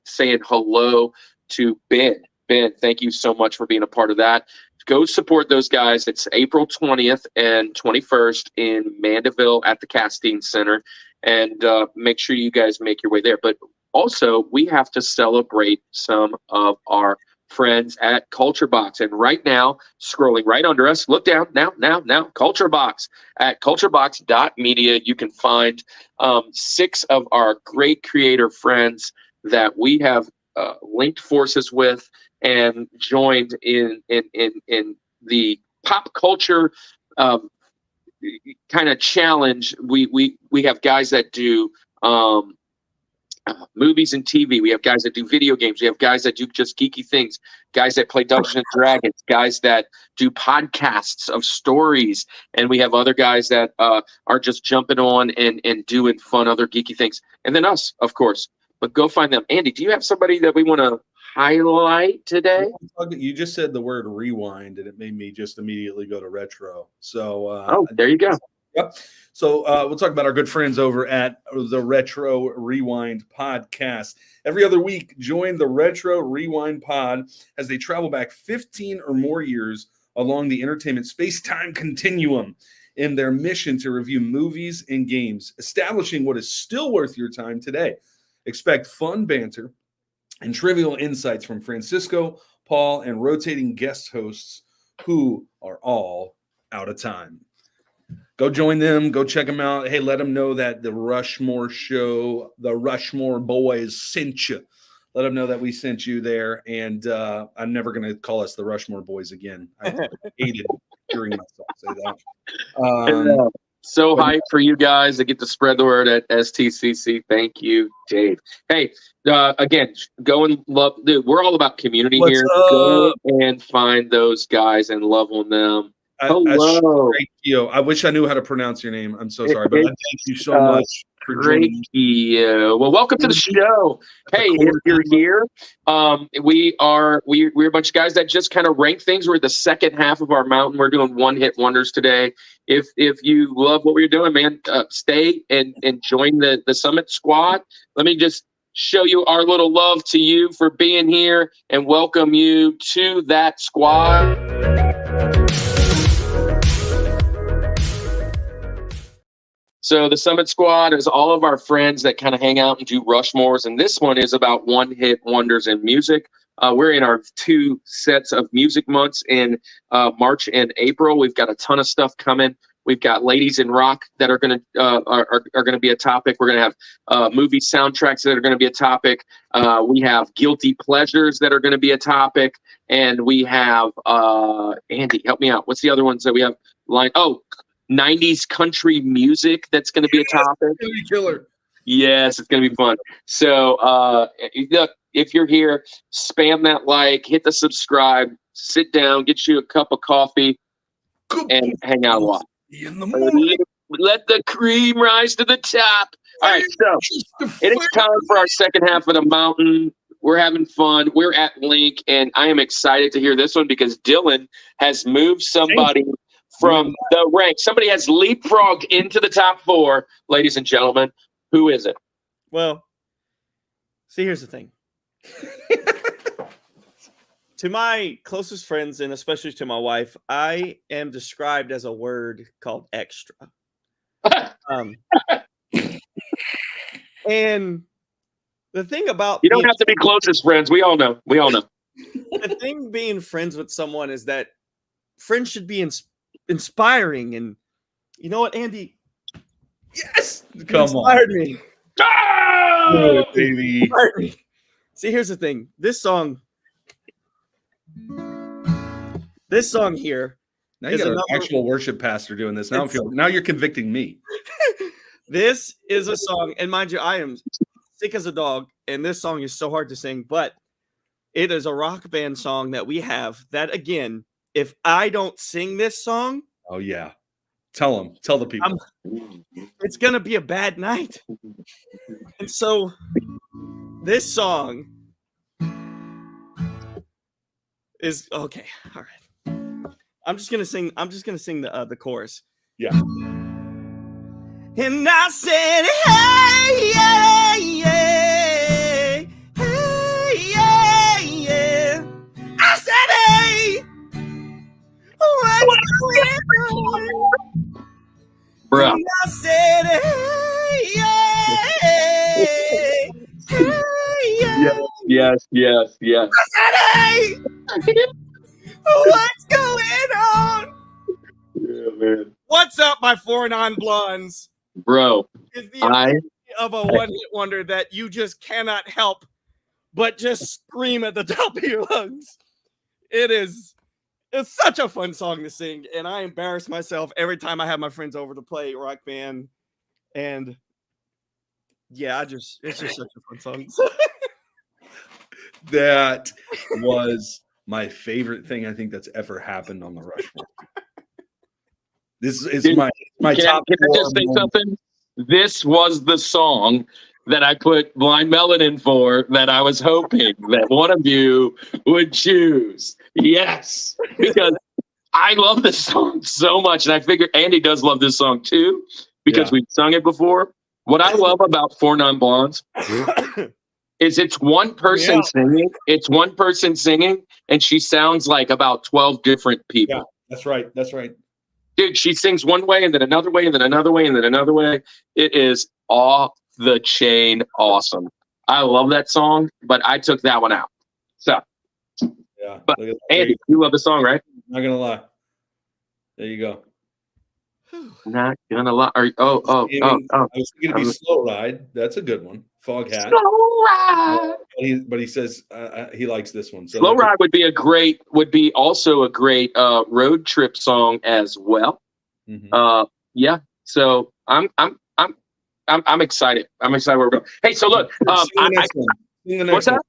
saying hello to Ben. Ben, thank you so much for being a part of that. Go support those guys. It's April 20th and 21st in Mandeville at the Castine Center, and make sure you guys make your way there. But also, we have to celebrate some of our friends at Culture Box. And right now, scrolling right under us, look down now, Culture Box. At culturebox.media, you can find 6 of our great creator friends that we have linked forces with and joined in the pop culture kind of challenge. We have guys that do movies and TV. We have guys that do video games. We have guys that do just geeky things, guys that play Dungeons and Dragons, guys that do podcasts of stories, and we have other guys that are just jumping on and doing fun other geeky things. And then us, of course. But go find them. Andy, do you have somebody that we want to highlight today? You just said the word rewind, and it made me just immediately go to retro. So there you go. Yep. So we'll talk about our good friends over at the Retro Rewind podcast. Every other week, join the Retro Rewind pod as they travel back 15 or more years along the entertainment space-time continuum in their mission to review movies and games, establishing what is still worth your time today. Expect fun banter and trivial insights from Francisco, Paul, and rotating guest hosts who are all out of time. Go join them. Go check them out. Hey, let them know that the Rushmore show, the Rushmore boys sent you. Let them know that we sent you there. And I'm never going to call us the Rushmore boys again. I hated hearing myself say that. So hyped for you guys to get to spread the word at STCC. Thank you, Dave. Hey, again, go and love. Dude, we're all about community here. Go and find those guys and love on them. Hello. I wish I knew how to pronounce your name. I'm so sorry, but thank you so much for joining. Well, welcome to the show. Hey, if you're here, we're a bunch of guys that just kind of rank things. We're at the second half of our mountain. We're doing one-hit wonders today. If you love what we're doing, man, stay and join the Summit Squad. Let me just show you our little love to you for being here and welcome you to that squad. So the Summit Squad is all of our friends that kind of hang out and do Rushmores, and this one is about one-hit wonders in music. We're in our 2 sets of music months in March and April. We've got a ton of stuff coming. We've got Ladies in Rock that are going to be a topic. We're going to have movie soundtracks that are going to be a topic. We have guilty pleasures that are going to be a topic, and we have Andy, help me out. What's the other ones that we have? 90s country music that's going to be a topic. It's going to be killer. Yes, it's going to be fun. So look, if you're here, spam that like, hit the subscribe, sit down, get you a cup of coffee, and hang out a while. In the morning. Let the cream rise to the top. All right, so it is time for our second half of the mountain. We're having fun. We're at Link, and I am excited to hear this one because Dylan has moved somebody from the rank. Somebody has leapfrogged into the top 4, ladies and gentlemen. Who is it? Well, see, here's the thing. To my closest friends, and especially to my wife, I am described as a word called extra. And the thing about You don't have to be closest friends. We all know. We all know. The thing being friends with someone is that friends should be inspiring. And you know what, Andy? Yes, You come inspired on, me. Oh! baby. Inspired me. See, here's the thing. This song here. Now you is got an another- actual worship pastor doing this. Now you're convicting me. This is a song, and mind you, I am sick as a dog, and this song is so hard to sing, but it is a rock band song that we have that, again, if I don't sing this song, Oh yeah, tell the people. it's going to be a bad night. And so this song is okay. All right. I'm just going to sing the chorus. Yeah. And I said, hey, yeah, yeah, hey, yeah, yeah. I said, hey, what's going on? Bro. And I said, hey, yeah, hey, yeah. Yes. I said, hey, what's going on? Yeah, man. What's up, my 4-9 blondes? Bro, Is the epitome of a one-hit wonder that you just cannot help but just scream at the top of your lungs. It's such a fun song to sing, and I embarrass myself every time I have my friends over to play Rock Band. And yeah, it's just such a fun song. That was my favorite thing I think that's ever happened on the Rushmore. This is Dude, my top. Can I just say something? This was the song that I put Blind Melon in for, that I was hoping that one of you would choose. Yes, because I love this song so much, and I figure Andy does love this song too, because we've sung it before. What I love about 4-9 Blondes is it's one person singing. It's one person singing, and she sounds like about 12 different people. Yeah, that's right. That's right. Dude, she sings one way and then another way and then another way and then another way. It is off the chain awesome. I love that song, but I took that one out. So, Yeah. but Andy, you love the song, right? Not gonna lie. There you go. Not gonna lie. I was thinking to be Slow Ride. That's a good one. Fog Hat. Slow Ride. But he says he likes this one. So Slow Ride would be also a great road trip song as well. Mm-hmm. Yeah. So I'm excited. I'm excited where we're going. Hey, so look, Sing the next what's that?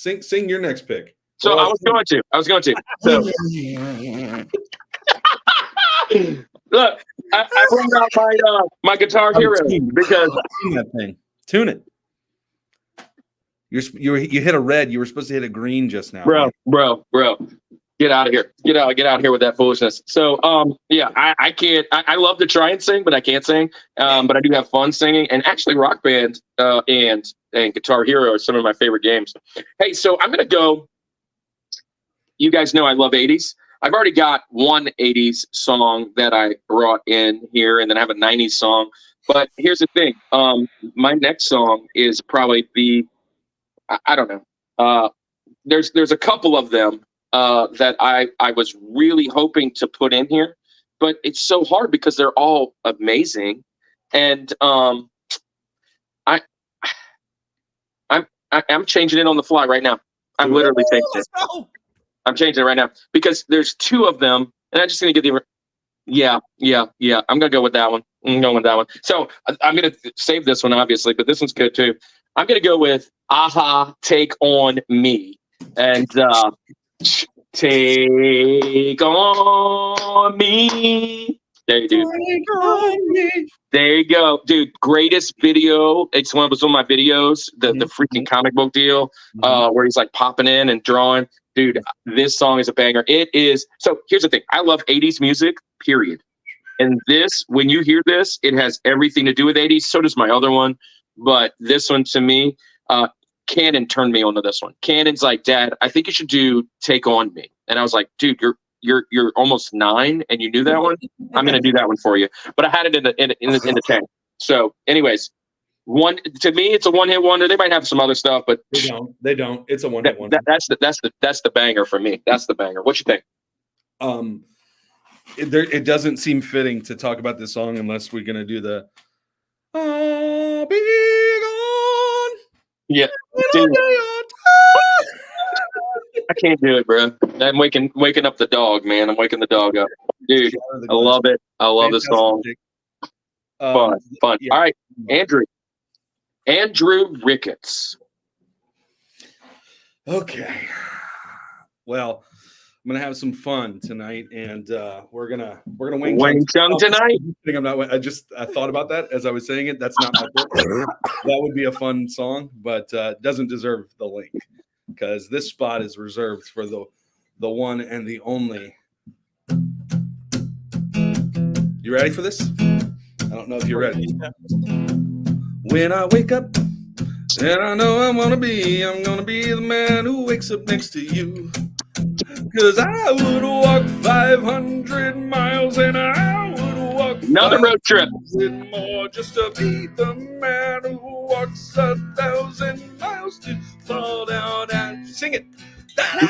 One. Sing your next pick. So I was going to. So look, I brought out my Guitar Hero because tune that thing. Tune it. You hit a red. You were supposed to hit a green just now. Bro. Get out of here. Get out here with that foolishness. So, yeah, I can't. I love to try and sing, but I can't sing. But I do have fun singing. And actually, Rock Band and Guitar Hero are some of my favorite games. Hey, so I'm gonna go. You guys know I love 80s. I've already got one 80s song that I brought in here, and then I have a 90s song. But here's the thing. My next song is probably I don't know. There's a couple of them that I was really hoping to put in here, but it's so hard because they're all amazing. And I'm changing it on the fly right now. I'm literally changing it. I'm changing it right now because there's two of them, and I'm just gonna get the. Yeah. I'm gonna go with that one. I'm going with that one. So I'm gonna save this one, obviously, but this one's good too. I'm gonna go with Aha, Take On Me, and Take On Me. There you go, dude. Greatest video. It's one of my videos, the freaking comic book deal, where he's like popping in and drawing. Dude, this song is a banger. It is. So here's the thing. I love 80s music, period. And this, when you hear this, it has everything to do with 80s. So does my other one. But this one, to me, Cannon turned me onto this one. Cannon's like, Dad, I think you should do Take On Me. And I was like, dude, you're almost 9 and you knew that one. I'm gonna do that one for you. But I had it in the tank. So, anyways, to me, it's a one-hit wonder. They might have some other stuff, but They don't. It's a one-hit wonder. That's the banger for me. That's the banger. What you think? It doesn't seem fitting to talk about this song unless we're gonna do the "I'll be gone." Yeah, dude. I can't do it, bro. I'm waking up the dog, man. I'm waking the dog up, dude. I love it. I love this song. Fun. Yeah. All right, Andrew Ricketts. Okay. Well, I'm gonna have some fun tonight, and we're gonna Wang Chung tonight. I thought about that as I was saying it. That's not my book. That would be a fun song, but doesn't deserve the link because this spot is reserved for the one and the only. You ready for this? I don't know if you're ready. When I wake up and I know I'm gonna be the man who wakes up next to you. Cause I would walk 500 miles and I would walk another road trip more just to be the man who walks 1,000 miles to fall down and sing it. I'm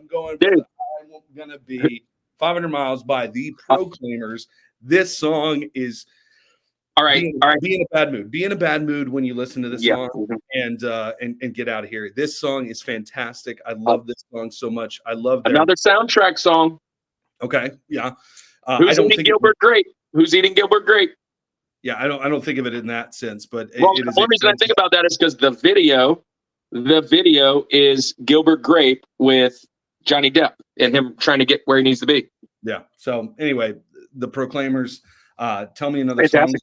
going. Dude. I'm gonna be 500 miles by the Proclaimers. This song is. All right. Be in a bad mood. Be in a bad mood when you listen to this song and get out of here. This song is fantastic. I love this song so much. I love another soundtrack song. Okay. Yeah. Who's eating Gilbert Grape? Who's eating Gilbert Grape? Yeah, I don't think of it in that sense, but the only reason I think about that is because the video is Gilbert Grape with Johnny Depp and him trying to get where he needs to be. Yeah. So anyway, the Proclaimers. Tell me another song.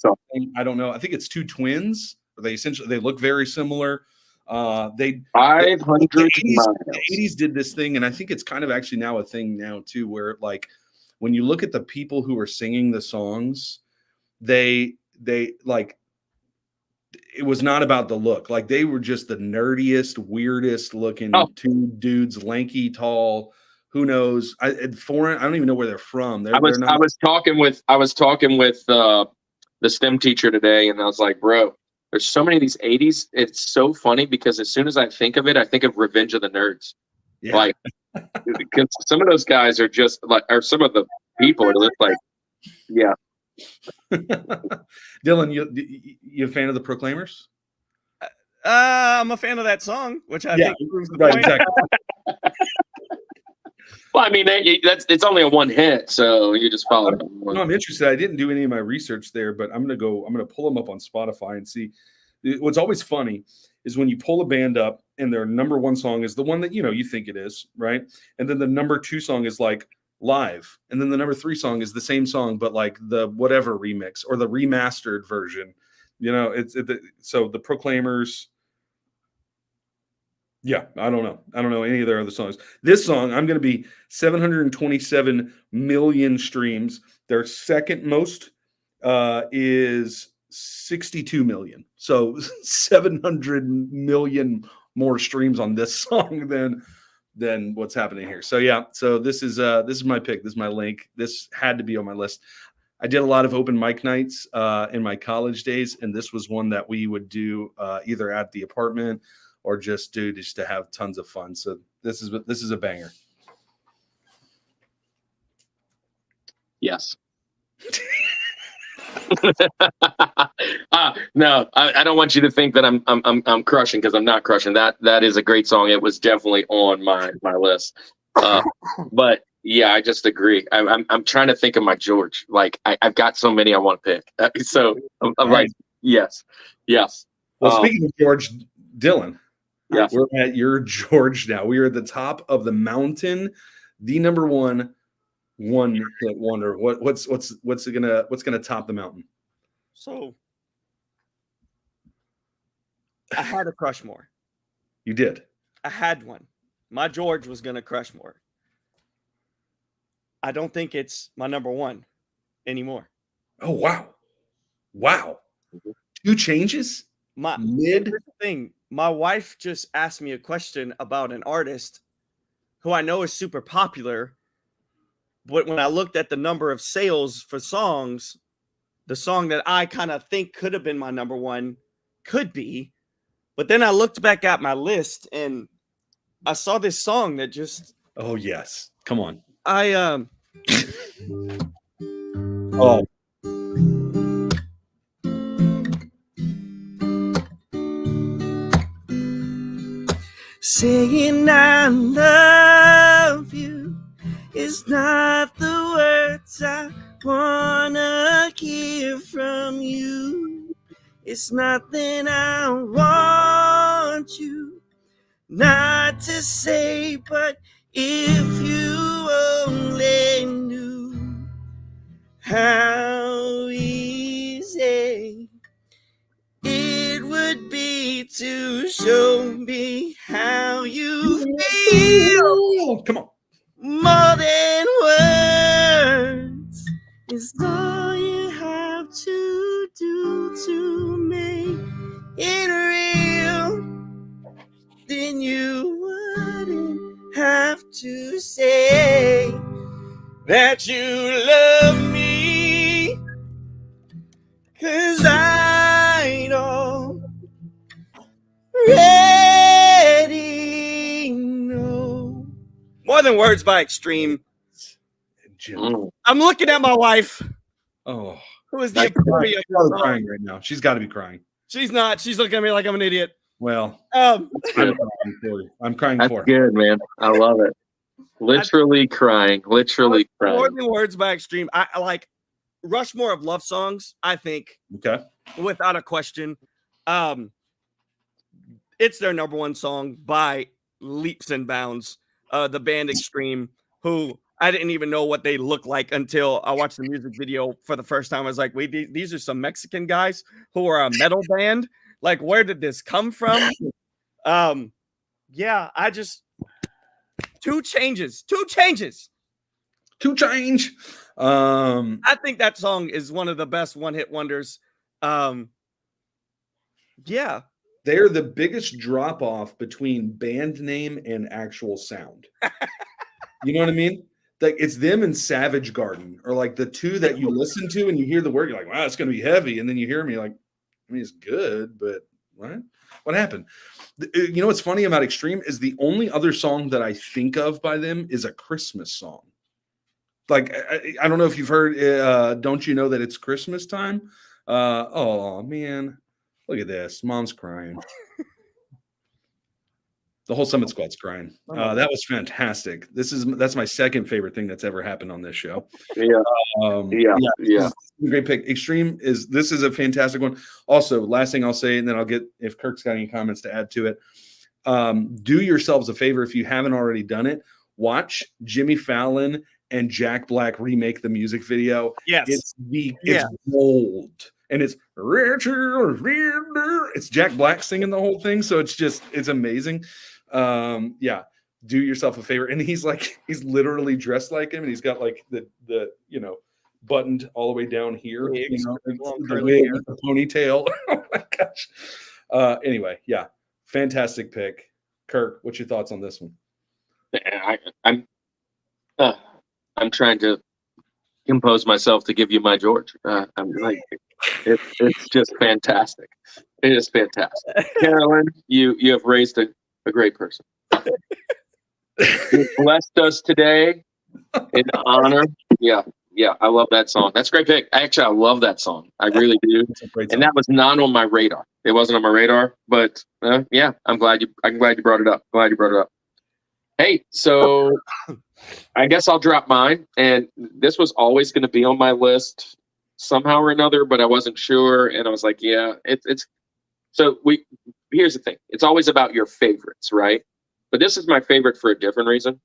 I don't know. I think it's two twins. They look very similar. 500 miles. The 80s did this thing, and I think it's kind of actually now a thing now too, where like when you look at the people who are singing the songs, they like it was not about the look. Like they were just the nerdiest, weirdest looking two dudes, lanky, tall. Who knows? Foreign. I don't even know where they're from. I was talking with the STEM teacher today, and I was like, bro, there's so many of these 80s. It's so funny because as soon as I think of it, I think of Revenge of the Nerds. Yeah. Like, because some of those guys are just like, or some of the people are just like, yeah. Dylan, you a fan of the Proclaimers? I'm a fan of that song, which I think proves the right, point. Exactly. Well, I mean, it's only a one hit, so you just follow it. No, I'm interested. I didn't do any of my research there, but I'm gonna pull them up on Spotify and see. What's always funny is when you pull a band up and their number one song is the one that you think it is, right? And then the number 2 song is like live, and then the number 3 song is the same song but like the whatever remix or the remastered version. So the Proclaimers. Yeah, I don't know any of their other songs. This song, I'm going to be 727 million streams. Their second most is 62 million. So 700 million more streams on this song than what's happening here. So yeah, so this is my pick. This is my link. This had to be on my list. I did a lot of open mic nights in my college days, and this was one that we would do either at the apartment or just to have tons of fun. So this is a banger. Yes. No, I don't want you to think that I'm crushing, because I'm not crushing. That is a great song. It was definitely on my list. But yeah, I just agree. I'm trying to think of my George. Like I've got so many I want to pick. So I'm like, yes. Well, speaking of George, Dylan. Yes. We're at your George now. We are at the top of the mountain, the number one hit wonder. What's gonna top the mountain? So I had a Rushmore. You did. I had one. My George was gonna Rushmore. I don't think it's my number one anymore. Oh, wow. 2 changes Here's the thing. My wife just asked me a question about an artist who I know is super popular, but when I looked at the number of sales for songs, the song that I kind of think could have been my number one could be, but then I looked back at my list and I saw this song that just Oh, yes. Come on. Oh, saying I love you is not the words I wanna hear from you. It's nothing I want you not to say, but if you only knew how easy it would be to show me how you feel. Come on. More than words is all you have to do to make it real. Then you wouldn't have to say that you love me, 'cause I don't already know. More Than Words by Extreme. Jim. I'm looking at my wife, Oh, who is the epitome of she's probably crying right now. She's got to be crying. She's not. She's looking at me like I'm an idiot. Well, Um, I'm crying for you. I'm crying That's for her. good, man. I love it. Literally crying. Literally More crying. Than Words by Extreme. I like Rushmore of love songs, I think, Okay. without a question. It's their number one song by leaps and bounds. The band Extreme, who I didn't even know what they look like until I watched the music video for the first time. I was like, wait, these are some Mexican guys who are a metal band. Like, where did this come from? Yeah, I just two changes. I think that song is one of the best one-hit wonders. Yeah. They're the biggest drop off between band name and actual sound. You know what I mean? Like it's them and Savage Garden are like the two that you listen to and you hear the word, you're like, wow, it's gonna be heavy. And then you hear me like, I mean, it's good, but what happened? You know what's funny about Extreme is the only other song that I think of by them is a Christmas song. Like I don't know if you've heard Don't You Know That It's Christmas Time? Oh man, look at this. Mom's crying. The whole Summit Squad's crying. That was fantastic. That's my second favorite thing that's ever happened on this show. Yeah. This is a great pick. Extreme this is a fantastic one. Also, last thing I'll say, and then I'll get if Kirk's got any comments to add to it. Do yourselves a favor if you haven't already done it. Watch Jimmy Fallon and Jack Black remake the music video. Yes. It's gold. And it's Jack Black singing the whole thing. So it's amazing. Yeah, do yourself a favor. And he's literally dressed like him, and he's got like the buttoned all the way down here, the wig with the ponytail. Oh my gosh. Anyway, yeah, fantastic pick. Kirk, what's your thoughts on this one? I'm trying to compose myself to give you my George. I'm like, it's just fantastic. It is fantastic. Carolyn, you have raised a great person. You blessed us today in honor. Yeah, I love that song. That's a great pick. Actually, I love that song. I really do. And that was not on my radar. It wasn't on my radar, but yeah, I'm glad you brought it up. Hey, so I guess I'll drop mine. And this was always going to be on my list somehow or another, but I wasn't sure. And I was like, yeah, here's the thing. It's always about your favorites, right? But this is my favorite for a different reason,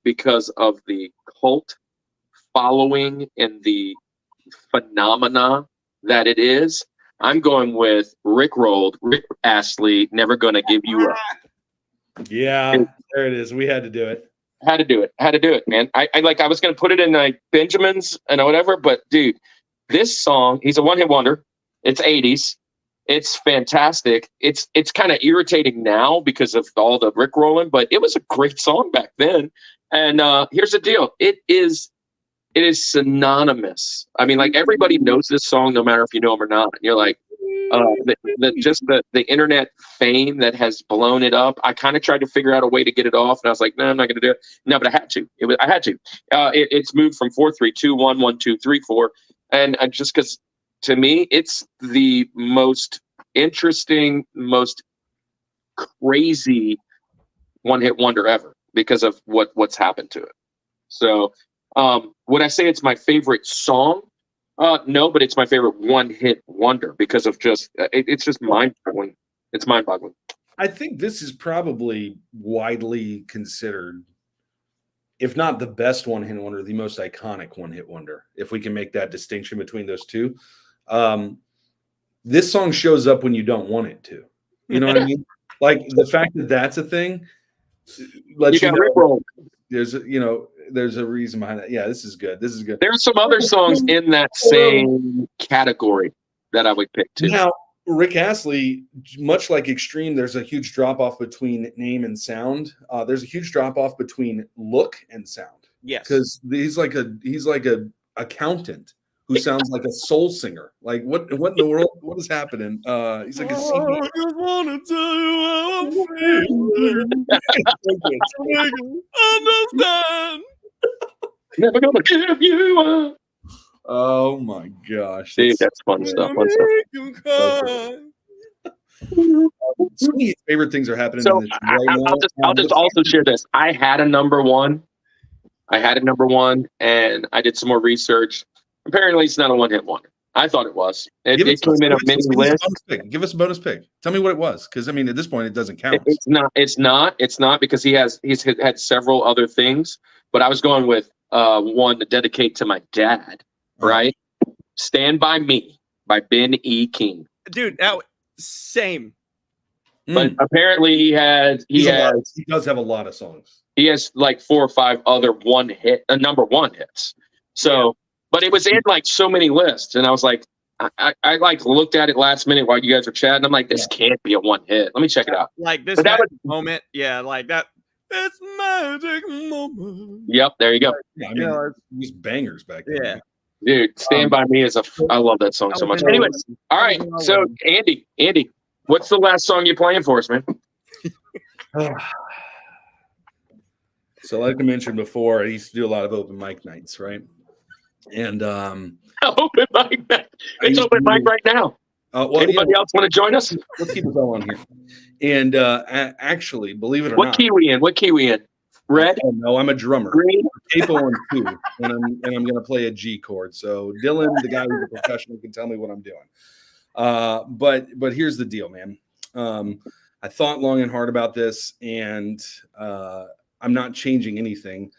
because of the cult following and the phenomena that it is. I'm going with Rick Astley, Never Gonna Give You Up. Yeah, there it is. We had to do it. Had to do it, man. I was going to put it in like Benjamin's and whatever, but dude, this song, he's a one-hit wonder. It's 80s. It's fantastic. It's kind of irritating now because of all the rickrolling, but it was a great song back then. And here's the deal. It is synonymous. I mean, like, everybody knows this song, no matter if you know them or not. And you're like, the internet fame that has blown it up. I kind of tried to figure out a way to get it off, and I was like, no, I'm not going to do it. No, but I had to. I had to. It's moved from 4-3-2, 1-1-2, 3-4, and just because, to me, it's the most interesting, most crazy one-hit wonder ever because of what's happened to it. So, would I say it's my favorite song? No, but it's my favorite one-hit wonder because of it's just mind-boggling. It's mind-boggling. I think this is probably widely considered, if not the best one-hit wonder, the most iconic one-hit wonder, if we can make that distinction between those two. This song shows up when you don't want it to. You know what I mean? Like, the fact that that's a thing lets you know there's a reason behind that. Yeah, this is good. This is good. There's some other songs in that same category that I would pick too. Now, Rick Astley, much like Extreme, there's a huge drop-off between name and sound. There's a huge drop-off between look and sound. Yes. Because he's like a accountant who sounds like a soul singer. Like, what in the world? What is happening? He's like a CD. I just want to tell you how I'm feeling. Understand. Never gonna give you up. Oh my gosh. Dude, that's fun stuff. Fun stuff. Some of his favorite things are happening So in this right now. I'll just also share this. I had a number one, and I did some more research. Apparently, it's not a one-hit wonder. I thought it was. It came in a mini list. Give us a bonus pick. Tell me what it was, because I mean, at this point, it doesn't count. It's not because he's had several other things. But I was going with one to dedicate to my dad. Right? "Stand by Me" by Ben E. King. Dude, now same. But apparently he does have a lot of songs. He has like 4 or 5 other number one hits. So, but it was in like so many lists, and I was like, I like looked at it last minute while you guys were chatting. I'm like, this can't be a one hit. Let me check it out. Like this moment, yeah, like that. This magic moment. Yep, there you go. Yeah, I mean, these bangers back then. Yeah. Dude, "Stand by Me" I love that song so much. Anyways, all right. So Andy, what's the last song you're playing for us, man? So, like I mentioned before, I used to do a lot of open mic nights, right? And open mic night. It's open mic right now. Anybody else want to join us? Let's keep it going here. And actually, believe it or not, what key we in? Red? Oh, no, I'm a drummer. Green? Capo on 2, and I'm going to play a G chord. So Dylan, the guy who's a professional, can tell me what I'm doing. But here's the deal, man. I thought long and hard about this, and I'm not changing anything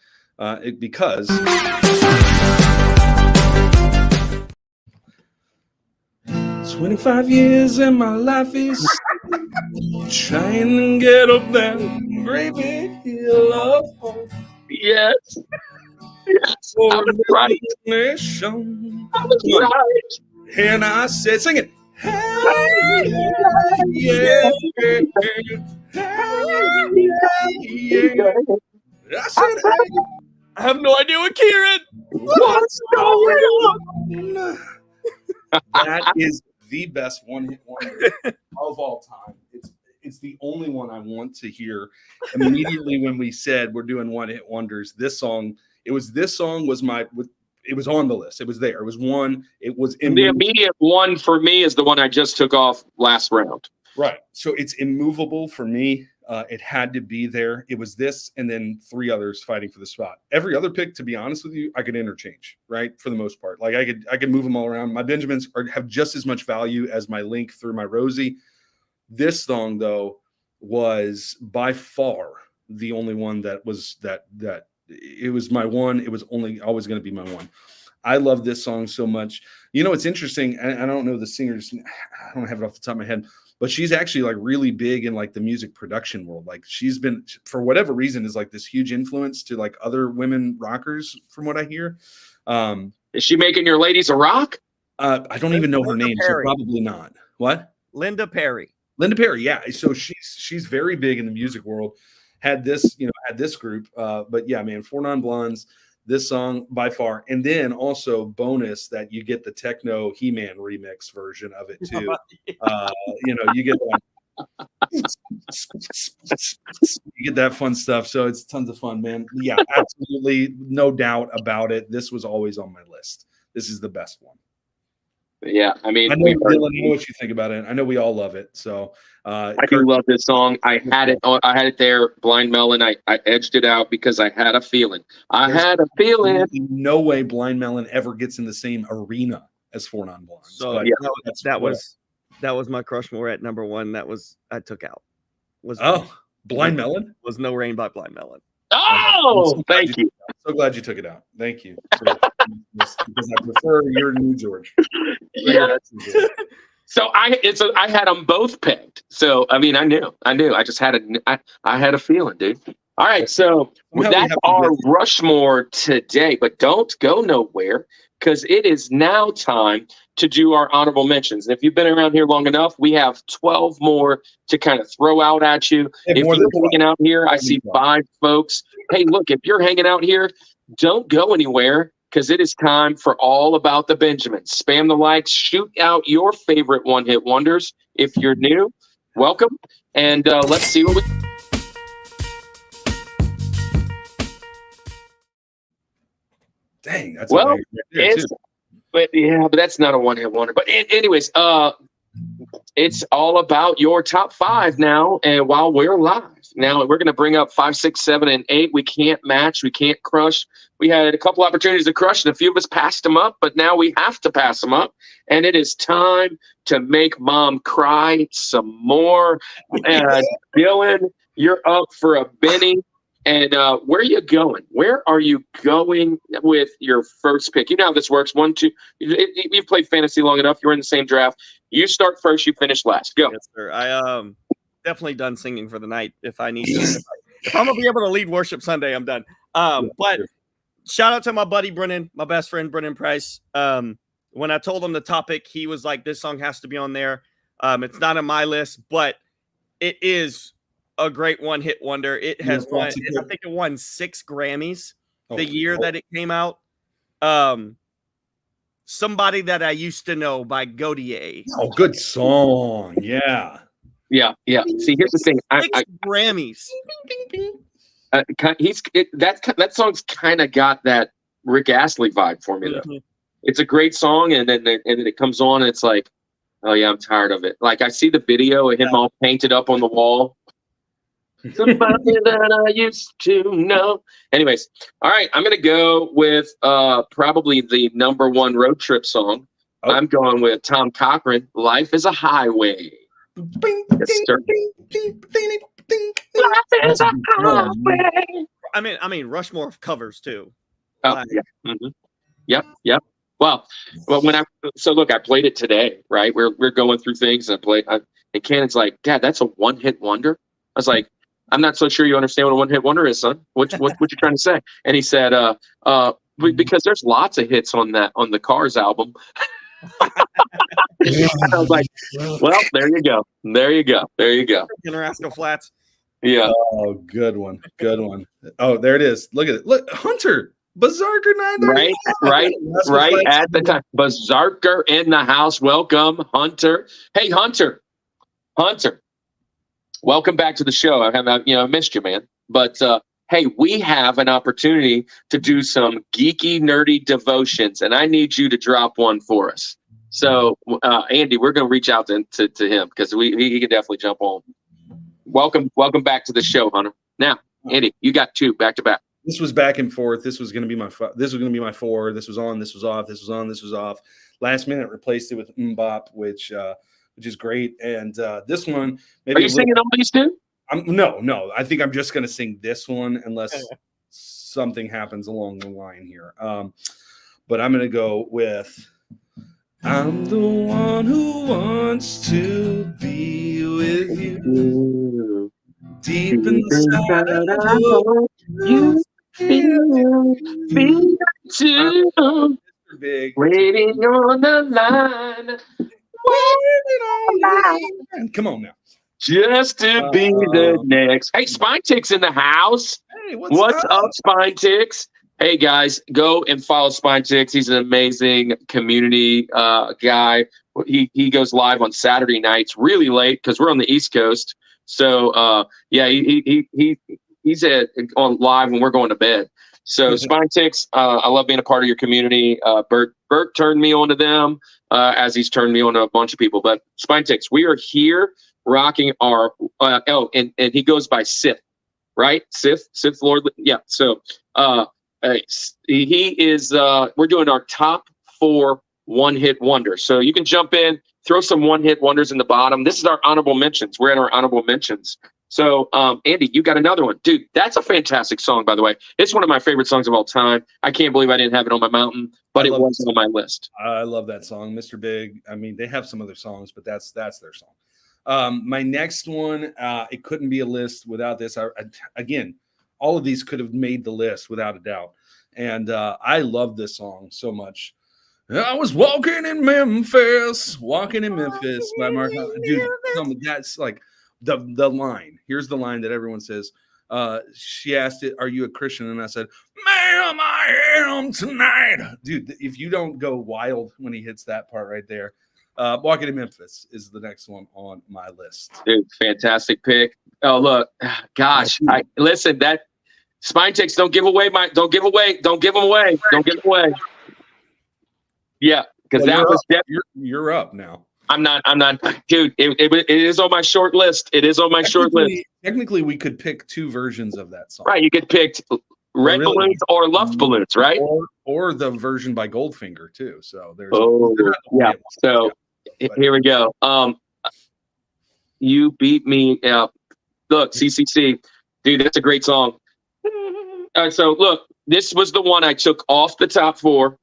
because 25 years and my life is trying to get up that great big hill of hope. Yes. I was right. And I said, sing it. Hey, yeah, yeah, yeah. I said, hey. I have no idea what Kieran. What's going on? That is the best one-hit wonder of all time. It's the only one I want to hear. Immediately when we said we're doing one-hit wonders, this song was on the list. It was there. It was one. It was the immediate one for me is the one I just took off last round. Right. So it's immovable for me. It had to be there. It was this and then 3 others fighting for the spot. Every other pick, to be honest with you, I could interchange, right? For the most part. Like I could move them all around. My Benjamins have just as much value as my Link through my Rosie. This song, though, was by far the only one that was that it was my one. It was always going to be my one. I love this song so much. You know, it's interesting. I don't know the singers. I don't have it off the top of my head, but she's actually like really big in like the music production world. Like she's been, for whatever reason, is like this huge influence to like other women rockers from what I hear. Is she making your ladies a rock? I don't even know her Linda name, Perry. so probably not. What? Linda Perry. Linda Perry, yeah. So she's very big in the music world. Had this group. But yeah, man, Four Non Blondes, this song by far. And then also bonus that you get the techno He-Man remix version of it too. You get that. You get that fun stuff. So it's tons of fun, man. Yeah, absolutely. No doubt about it. This was always on my list. This is the best one. Yeah, I mean, I know, Dylan, I know what you think about it. I know we all love it. So I do love this song. I had it there, Blind Melon. I edged it out because I had a feeling. No way Blind Melon ever gets in the same arena as Four Non Blondes. So but that was my Rushmore at number one. That was I took out. Blind Melon was No Rain by Blind Melon. Oh, thank you. I'm so glad you took it out. Thank you. Because I prefer your New George. Yeah. So I had them both pegged. So I mean, I knew. I just had I had a feeling, dude. All right, so that's our Rushmore today, but don't go nowhere because it is now time to do our honorable mentions. And if you've been around here long enough, we have 12 more to kind of throw out at you. If you're hanging out here, I see 5 folks. Hey, look, if you're hanging out here, don't go anywhere because it is time for All About the Benjamins. Spam the likes, shoot out your favorite one-hit wonders. If you're new, welcome. And let's see what we... Dang, that's but that's not a one-hit wonder. But anyways, it's all about your top 5 now. And while we're live, now we're going to bring up 5, 6, 7, and 8. We can't match. We can't crush. We had a couple opportunities to crush, and a few of us passed them up. But now we have to pass them up. And it is time to make Mom cry some more. And Dylan, you're up for a Benny. And where are you going? Where are you going with your first pick? You know how this works. 1, 2. You've played fantasy long enough. You're in the same draft. You start first. You finish last. Go. Yes, sir. I definitely done singing for the night. If I need to, if I'm gonna be able to lead worship Sunday, I'm done. But shout out to my buddy Brennan, my best friend Brennan Price. When I told him the topic, he was like, "This song has to be on there." It's not on my list, but it is a great one-hit wonder. It has won, I think it won 6 Grammys the year that it came out. Somebody That I Used to Know by Godier. Oh, good song. Yeah. See, here's the thing. 6 Grammys. That song's kind of got that Rick Astley vibe for me, though. Mm-hmm. It's a great song, and then it comes on, and it's like, oh yeah, I'm tired of it. Like I see the video of him all painted up on the wall. Somebody that I used to know. Anyways, all right, I'm gonna go with probably the number 1 road trip song. Oh. I'm going with Tom Cochrane. Life is a Highway. Yes, sir. Life is a highway. I mean, Rushmore covers too. Oh, yeah. Mm-hmm. Yep. Well, look, I played it today, right? We're going through things, and and Cannon's like, Dad, that's a one-hit wonder. I was like, I'm not so sure you understand what a one-hit wonder is, son. What you trying to say? And he said, because there's lots of hits on the Cars album. I was like, well, there you go. Rascal Flats. Yeah. Oh, good one. Oh, there it is. Look at it. Look, Hunter. Berserker 9. Right at the time. Berserker in the house. Welcome, Hunter. Hey, Hunter. Welcome back to the show. I missed you, man. But hey, we have an opportunity to do some geeky, nerdy devotions, and I need you to drop one for us. So, Andy, we're going to reach out to him because he can definitely jump on. Welcome back to the show, Hunter. Now, Andy, you got 2 back to back. This was back and forth. This was going to be my 4. This was on. This was off. This was on. This was off. Last minute replaced it with Mbop, which is great. And this one, maybe are you singing all these too? No. I think I'm just going to sing this one unless something happens along the line here. But I'm going to go with I'm the one who wants to be with you. Deep inside, I hope you feel too. Big. Waiting on the line. Come on now. Just to be the next. Hey, Spine Tick's in the house. Hey, What's up, Spine Ticks? Hey, guys, go and follow Spine Ticks. He's an amazing community guy. He goes live on Saturday nights really late because we're on the East Coast. So, yeah, he's on live when we're going to bed. So, Spine Ticks, I love being a part of your community. Bert turned me on to them as he's turned me on to a bunch of people. But Spine Ticks, we are here rocking our and he goes by Sith, right? Sith Lord. Yeah. So he is we're doing our top 4 one-hit wonders. So you can jump in, throw some one-hit wonders in the bottom. This is our honorable mentions. We're in our honorable mentions. So Andy, you got another one. Dude, that's a fantastic song, by the way. It's one of my favorite songs of all time. I can't believe I didn't have it on my mountain, but it was on my list. I love that song, Mr. Big. I mean, they have some other songs, but that's their song. My next one, it couldn't be a list without this. Again, all of these could have made the list without a doubt. And I love this song so much. I was walking in Memphis by Mark. Dude, that's like the line. Here's the line that everyone says. She asked it, "Are you a Christian?" And I said, "Ma'am, I am tonight." Dude, if you don't go wild when he hits that part right there. Walking in Memphis is the next one on my list. Dude, fantastic pick. Oh, look, gosh, listen, that Spine Ticks, don't give them away. Yeah, because that was you're up now. I'm not, dude. It is on my short list. It is on my short list. Technically, we could pick 2 versions of that song. Right, you could pick Red Balloons or Luft Balloons, right? Or the version by Goldfinger too. So there's. Yeah. So here we go. You beat me. Look, CCC, dude, that's a great song. So look, this was the one I took off the top 4.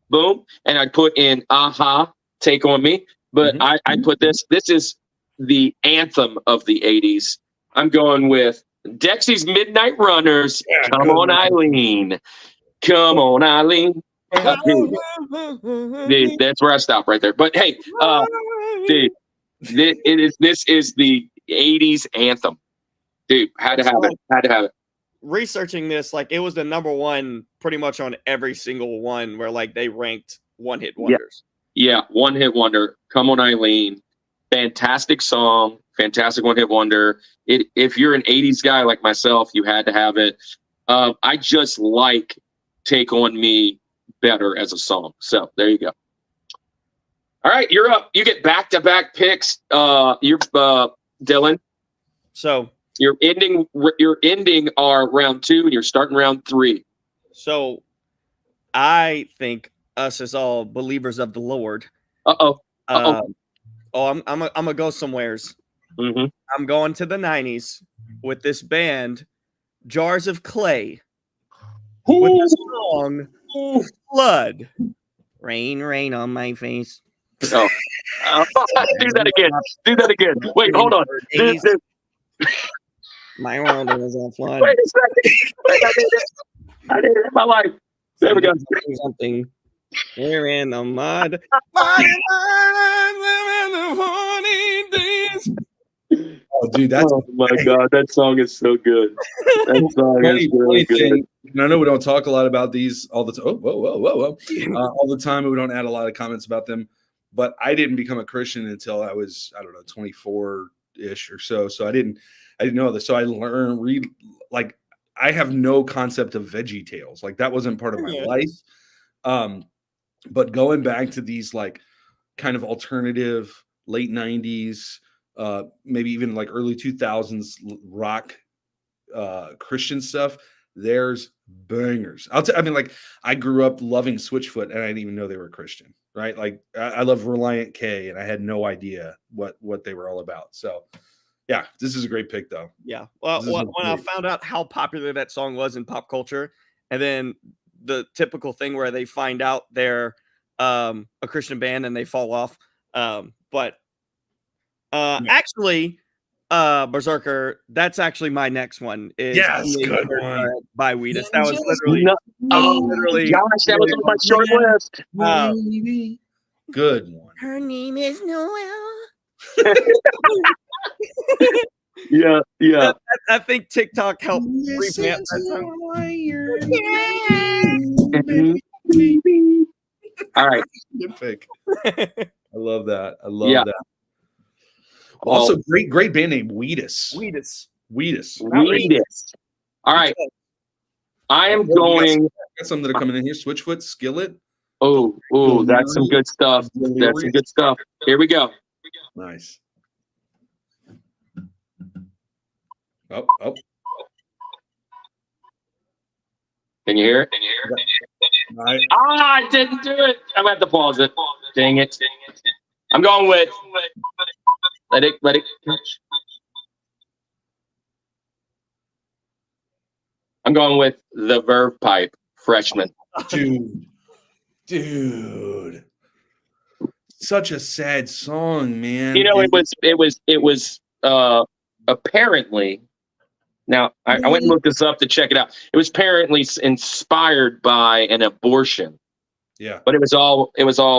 Boom, and I put in Aha, Take on Me. But I put this. This is the anthem of the '80s. I'm going with Dexy's Midnight Runners. Yeah, Come on, Eileen. Come on, Eileen. Dude, that's where I stop right there. But hey, dude, this is the '80s anthem. Dude, had to have it. Researching this, like it was the number 1 pretty much on every single one where like they ranked one-hit wonders. Yeah, one-hit wonder. Come on, Eileen. Fantastic song. Fantastic one-hit wonder. If you're an '80s guy like myself, you had to have it. I just like Take on Me better as a song. So there you go. All right, you're up. You get back-to-back picks. You're Dylan. So you're ending our round 2 and you're starting round 3. So I think us as all believers of the Lord. I'm gonna go somewheres. I'm going to the 90s with this band, Jars of Clay, with the song Flood. Rain, rain on my face. Oh. Do that again. Wait, hold on. My world is a flood. Wait a second. I did it in my life. There we go. Something. Here in the mud. Oh, dude, oh my God, that song is so good. That song is really good. And I know we don't talk a lot about these all the time. Whoa. All the time, we don't add a lot of comments about them. But I didn't become a Christian until I was, 24-ish or so. So I didn't know this. So I learned, I have no concept of Veggie Tales. Like that wasn't part of my life. But going back to these like kind of alternative late 90s, maybe even like early 2000s rock Christian stuff, there's bangers. I grew up loving Switchfoot and I didn't even know they were Christian, right? Like I love Reliant K and I had no idea what they were all about. So yeah, this is a great pick though. Yeah. Well, when I found out how popular that song was in pop culture, and then the typical thing where they find out they're a Christian band and they fall off. Actually, Berserker. That's actually my next one. Is Yes, Being good Berserker one. by Wheatus. That was literally, No, oh, literally gosh, that was on my short list. Good one. Her name is Noelle. Yeah. I think TikTok helped revamp that song. All right. Good pick. I love that. I love Yeah. that. Also, great band name, Wheatus. Wheatus. Wheatus. All right. I am going. Got some that are coming in here. Switchfoot, Skillet. Oh, that's some good stuff. That's some good stuff. Here we go. Nice. Oh. Can you hear it? Nice. I didn't do it. I'm gonna have to pause it. Dang it. I'm going with. Let it. I'm going with the Verve Pipe, Freshman. Dude. Such a sad song, man. You know, it was apparently. Now I went and looked this up to check it out. It was apparently inspired by an abortion. Yeah. But it was all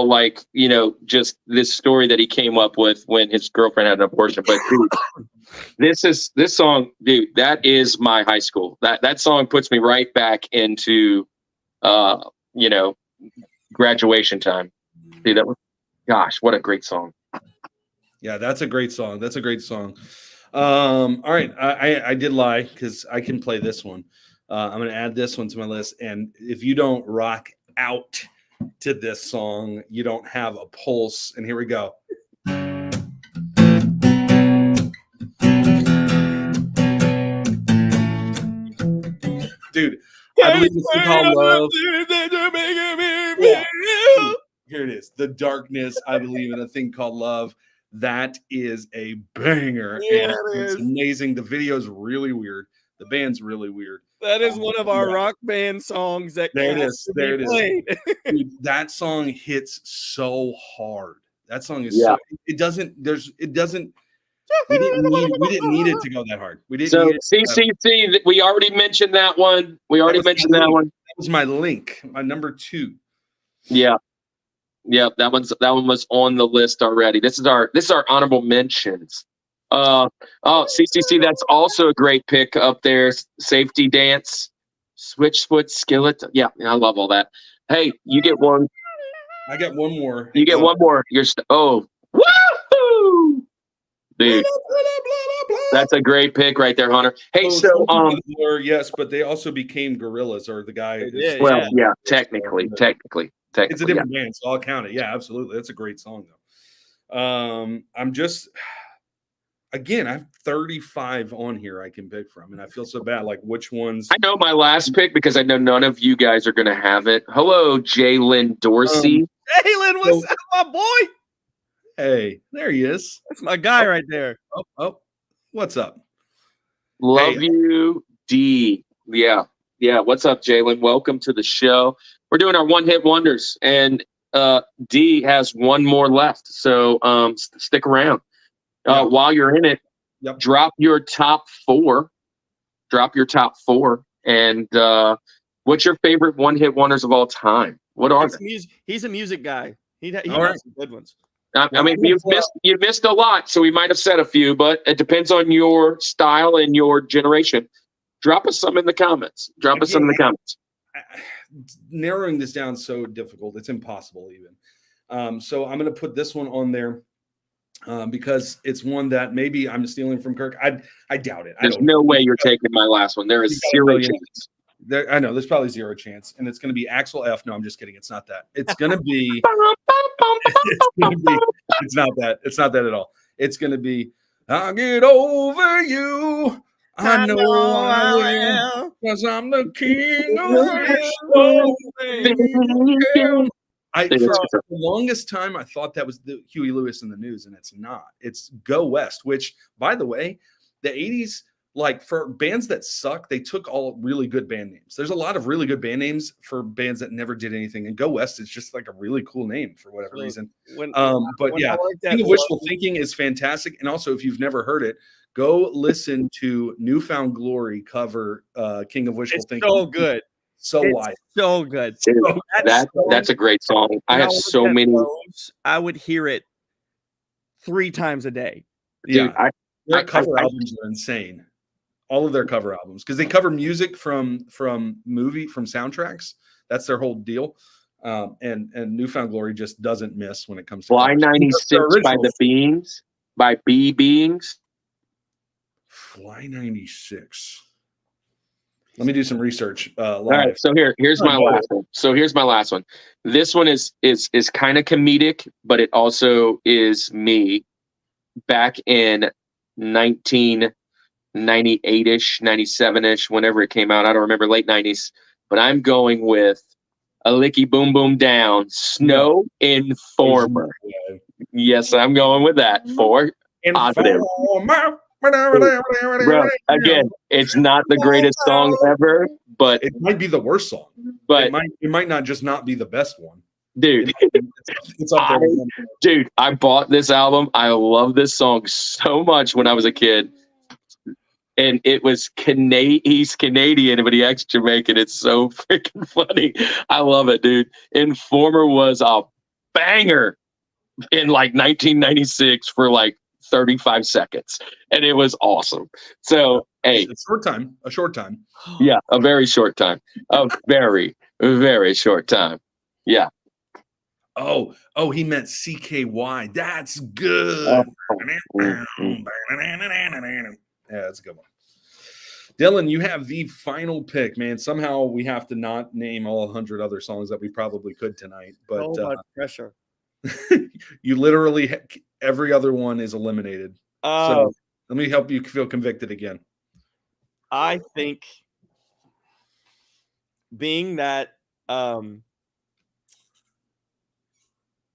like, you know, just this story that he came up with when his girlfriend had an abortion. But dude, this song, dude, that is my high school. That song puts me right back into you know, graduation time. See that one? Gosh, what a great song. Yeah, that's a great song. All right. I did lie because I can play this one. I'm going to add this one to my list. And if you don't rock out to this song, you don't have a pulse. And here we go. Dude, I believe this thing called Love. Yeah. Here it is. The Darkness, I believe in a thing called Love. That is a banger. Yeah, and it it's is. amazing. The video's really weird. The band's really weird. That is one of our rock band songs that There it has is. to There be it played. Dude, that song hits so hard. That song is Yeah. so it doesn't we didn't need it to go that hard. We didn't So need it. CCC, we already mentioned that one. That was my link, my number 2. Yeah. That one was on the list already. This is our honorable mentions. CCC, that's also a great pick up there. Safety Dance, Switchfoot, Skillet. Yeah, I love all that. Hey, you get one. I got one more. You get one more. Woohoo! Dude, that's a great pick right there, Hunter. Hey, so yes, but they also became Gorillas, or the guy. Well, yeah, technically. It's a different band, so I'll count it. Yeah, absolutely. That's a great song, though. I'm just, again, I have 35 on here I can pick from, and I feel so bad. Like, which ones? I know my last pick because I know none of you guys are going to have it. Hello, Jalen Dorsey. Jalen, what's up, my boy? Hey, there he is. That's my guy right there. Oh, what's up? Love you, D. Yeah. What's up, Jalen? Welcome to the show. We're doing our one-hit wonders, and D has one more left. So stick around. While you're in it, drop your top 4. And what's your favorite one-hit wonders of all time? What are they? He's a music guy. He has some good ones. I mean, you've missed a lot, so we might have said a few, but it depends on your style and your generation. Drop us some in the comments. Narrowing this down so difficult. It's impossible even. So I'm going to put this one on there because it's one that maybe I'm stealing from Kirk. I doubt it. There's no way you're taking my last one. There is zero chance. I know there's probably zero chance, and it's going to be Axel F. No, I'm just kidding. It's not that. It's going to be. It's not that. It's not that at all. It's going to be. I'll get over you. I know I will, because I'm the king of the for the longest time, I thought that was the Huey Lewis and the News, and it's not. It's Go West, which, by the way, the 80s, like for bands that suck, they took all really good band names. There's a lot of really good band names for bands that never did anything, and Go West is just like a really cool name for whatever reason. But yeah, King of Wishful Thinking is fantastic, and also if you've never heard it, Go listen to Newfound Glory cover King of Wishful It's Thinking. so good. So It's wide. so good. Dude, That's that's a great song. I when have was so at many. Lowe's, I would hear it 3 times a day. Yeah. Dude, Their cover albums are insane. All of their cover albums, because they cover music from soundtracks. That's their whole deal. And Newfound Glory just doesn't miss when it comes to Fly covers. 96 by the Beings, by B Beings. Fly 96. Let me do some research live. All right, so here's my last one. So here's my last one. This one is kind of comedic, but it also is me back in 1998-ish, 97-ish, whenever it came out. I don't remember, late 90s. But I'm going with A Licky Boom Boom Down, Snow Informer. Yes, I'm going with that for positive. Bro, again, it's not the greatest song ever, but it might be the worst song. But it might not just not be the best one. Dude, it's up there. Dude, I bought this album. I love this song so much when I was a kid. And it was he's Canadian, but he acts Jamaican. It's so freaking funny. I love it, dude. Informer was a banger in like 1996 for like 35 seconds. And it was awesome. So, hey. A short time. Yeah, a very short time. A very, very short time. Yeah. Oh, he meant CKY. That's good. Yeah, that's a good one. Dylan, you have the final pick, man. Somehow we have to not name all 100 other songs that we probably could tonight. But so much pressure. You literally every other one is eliminated. So let me help you feel convicted again. I think being that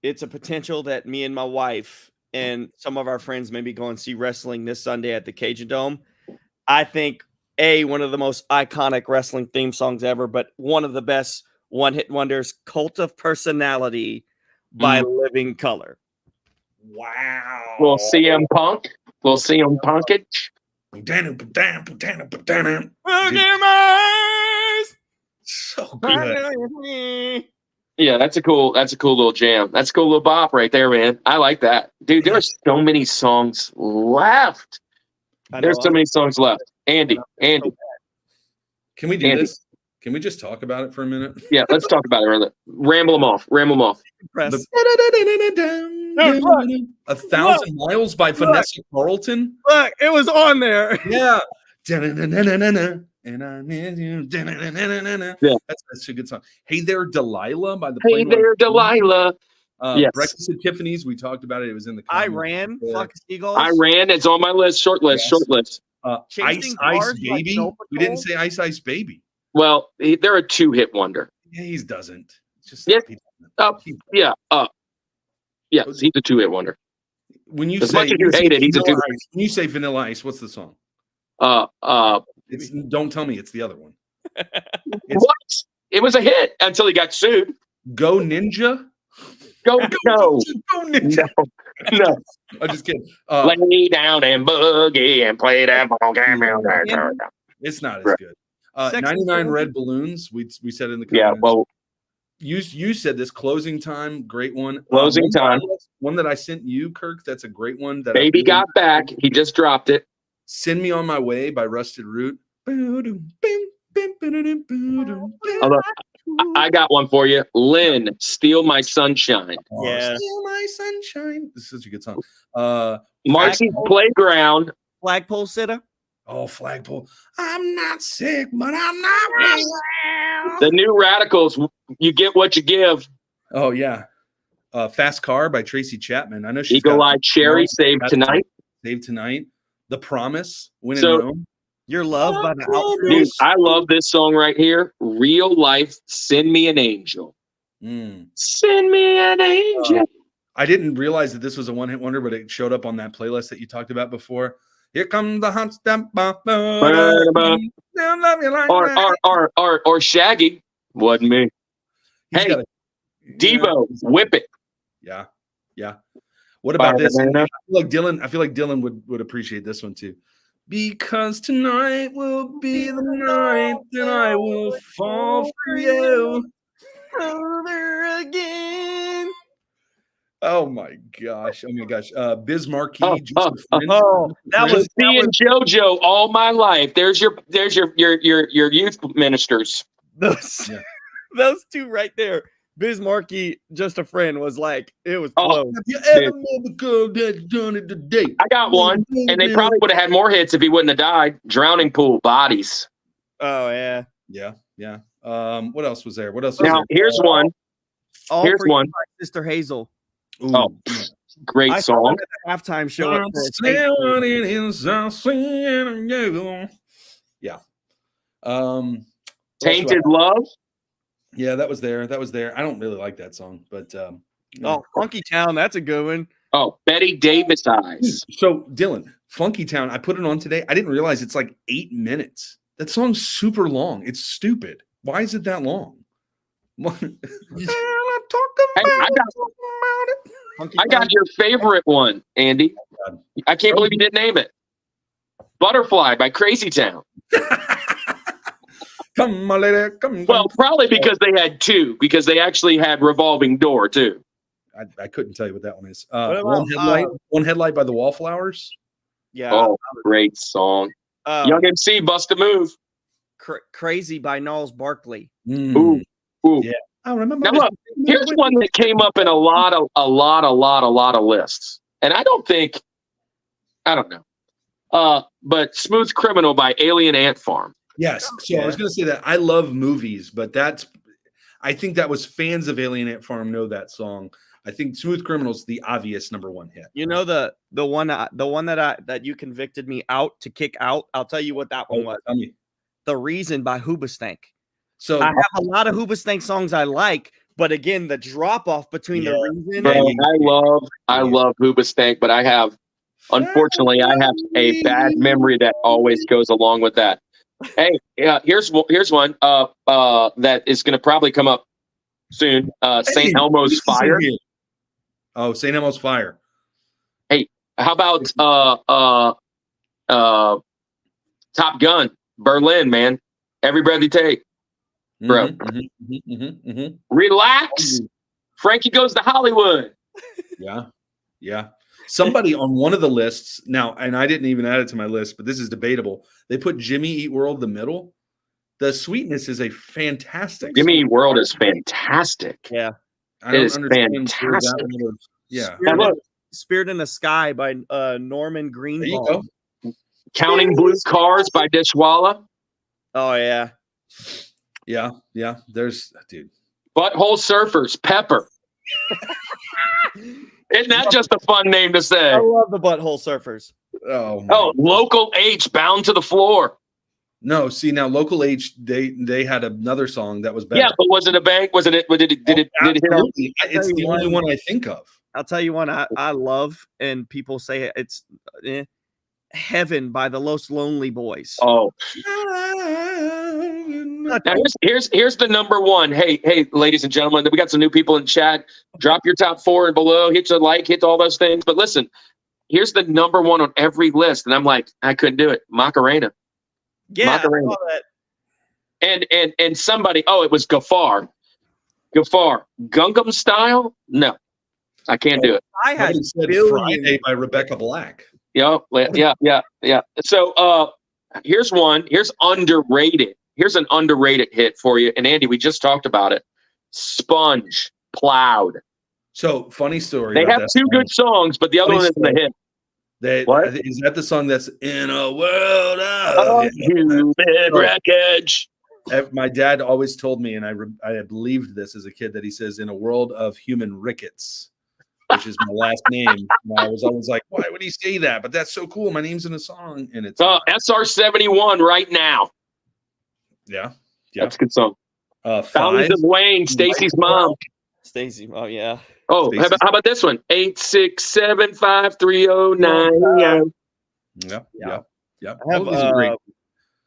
it's a potential that me and my wife and some of our friends maybe go and see wrestling this Sunday at the Cajun Dome. I think one of the most iconic wrestling theme songs ever, but one of the best one-hit wonders, Cult of Personality by Living Color. Wow. We'll see him Punk. We'll see him Punkage. So good. Yeah, that's a cool little jam. That's a cool little bop right there, man. I like that. Dude, there's so many songs left. There's so many songs left. Andy. Can we do this? Can we just talk about it for a minute? Yeah, let's talk about it. Ramble them off. 1,000 Miles by Vanessa Carlton. Look, it was on there. Yeah. And I miss you. Yeah. That's a good song. Hey There, Delilah by the Hey There, Delilah. Yes. Breakfast at Tiffany's. We talked about it. It was in the Iran. Fuck Seagulls. Iran. It's on my list. Short list. Ice Baby. We didn't say Ice Baby. Well, they're a 2-hit wonder. Yeah, he doesn't. Just yeah. He's a 2-hit wonder. When you much as you hate it, he's a 2-hit. When you say Vanilla Ice, what's the song? Don't tell me it's the other one. What? It was a hit until he got sued. Go Ninja. Go Ninja. No. I'm just kidding. Lay down and boogie and play that ball game. It's not as good. 99 Red Balloons. We said in the comments. Yeah, well, you said this Closing Time, great one. Closing Time. One that I sent you, Kirk. That's a great one. That Baby Got Back. He just dropped it. Send Me on My Way by Rusted Root. I got one for you. Lynn, Steal My Sunshine. Yeah. Steal My Sunshine. This is such a good song. Marcy's Playground. Flagpole Sitter. Oh, Flagpole. I'm not sick, but I'm not well. The New Radicals. You get what you give. Oh, yeah. Fast Car by Tracy Chapman. I know she's Eagle Eye Cherry, Save Tonight. Save Tonight. The Promise, When in So- Rome. Your Love by the Dude, Outfields. I love this song right here. Real Life, Send Me an Angel. Send me an angel. I didn't realize that this was a one-hit wonder, but it showed up on that playlist that you talked about before. Here comes the hot step. Or Shaggy. Wasn't me. Hey, Devo, Whip It. Yeah. What about this? I Banana. feel like Dylan would appreciate this one too. Because tonight will be the night that I will fall for you over again. Oh my gosh. Biz Markie, Oh, just a friend. That was Seeing JoJo all my life. There's your youth ministers. those, Yeah. those two right there. Biz Markie, just a friend, was like, it was Oh, close. Have you ever met a girl that's done it today? I got one, and they probably would have had more hits if he wouldn't have died. Drowning Pool, Bodies. Oh, yeah. Yeah. What else was there? What else? Now, was there? here's one. All Here's for you one. by Sister Hazel. Ooh. Oh, great I saw song. it at the halftime show. I'm standing inside seeing you. Yeah. what else do Tainted I- Love. Yeah, that was there. I don't really like that song, but Oh, Funky Town. That's a good one. Oh, Betty Davis Eyes. So Dylan, Funky Town, I put it on today. I didn't realize it's like 8 minutes. That song's super long. It's stupid. Why is it that long? I got your favorite one, Andy. I can't believe you didn't name it. Butterfly by Crazy Town. Come on, lady. Come. Well, probably because they had two, because they actually had Revolving Door too. I couldn't tell you what that one is. What One about, headlight. One headlight by the Wallflowers. Yeah. Oh, great song. Young MC, Bust a Move. Crazy by Gnarls Barkley. Ooh. Yeah. I remember. Now look, here's one that came up in a lot of lists, and I don't know. But Smooth Criminal by Alien Ant Farm. Yes. So I was going to say that I love movies, but I think that was fans of Alien Ant Farm know that song. I think Smooth Criminal's the obvious number one hit. You know the one that you convicted me out to kick out. I'll tell you what that one was. Tell me. The Reason by Hoobastank. So I have a lot of Hoobastank songs I like, but again, the drop off between The Reason. Bro, I love Hoobastank, but unfortunately, I have a bad memory that always goes along with that. Hey, here's one that is going to probably come up soon. St. Elmo's Fire. Oh, St. Elmo's Fire. Hey, how about Top Gun, Berlin, man? Every breath you take, bro. Relax. Frankie Goes to Hollywood. Yeah. Somebody on one of the lists now, and I didn't even add it to my list, but this is debatable. They put Jimmy Eat World the middle. The Sweetness is a fantastic. Jimmy Eat World is fantastic. Yeah, I don't it is understand fantastic. Yeah. Spirit in the Sky by Norman Greenbaum. There you go. Counting Blue Cars by Dishwalla. Oh yeah. Yeah. There's dude. Butthole Surfers, Pepper. Isn't that just a fun name to say? I love the Butthole Surfers. Oh, Local H, Bound to the Floor. no. See now, Local H, they had another song that was better. Yeah, but was it a bank? Was it? Did it hit? Absolutely. It's the only one I think of. I'll tell you one I love, and people say it's Heaven by the Los Lonely Boys. Oh, now here's the number one. Hey, ladies and gentlemen, we got some new people in chat. Drop your top 4 and below. Hit the like, hit all those things. But listen, here's the number one on every list, and I'm like, I couldn't do it. Macarena. Yeah, Macarena. I saw that. And somebody. Oh, it was Gafar. Gangnam Style. No, I can't do it. I had Somebody said billions. Friday by Rebecca Black. Yeah. So here's one. Here's underrated. Here's an underrated hit for you. And Andy, we just talked about it. Sponge, Plowed. So funny story. They about have that two song. good songs, but the other one isn't a hit. What? Is that the song that's in a world of Human wreckage. My dad always told me, and I believed this as a kid, that he says, in a world of human rickets, which is my last name. And I was always like, why would he say that? But that's so cool. My name's in a song. And it's SR-71 right now. yeah. That's a good song. Five. Fountains of Wayne, Stacy's mom. Stacy. Oh yeah. Oh, how about this one? 8675309. Yeah. I have, All these are great.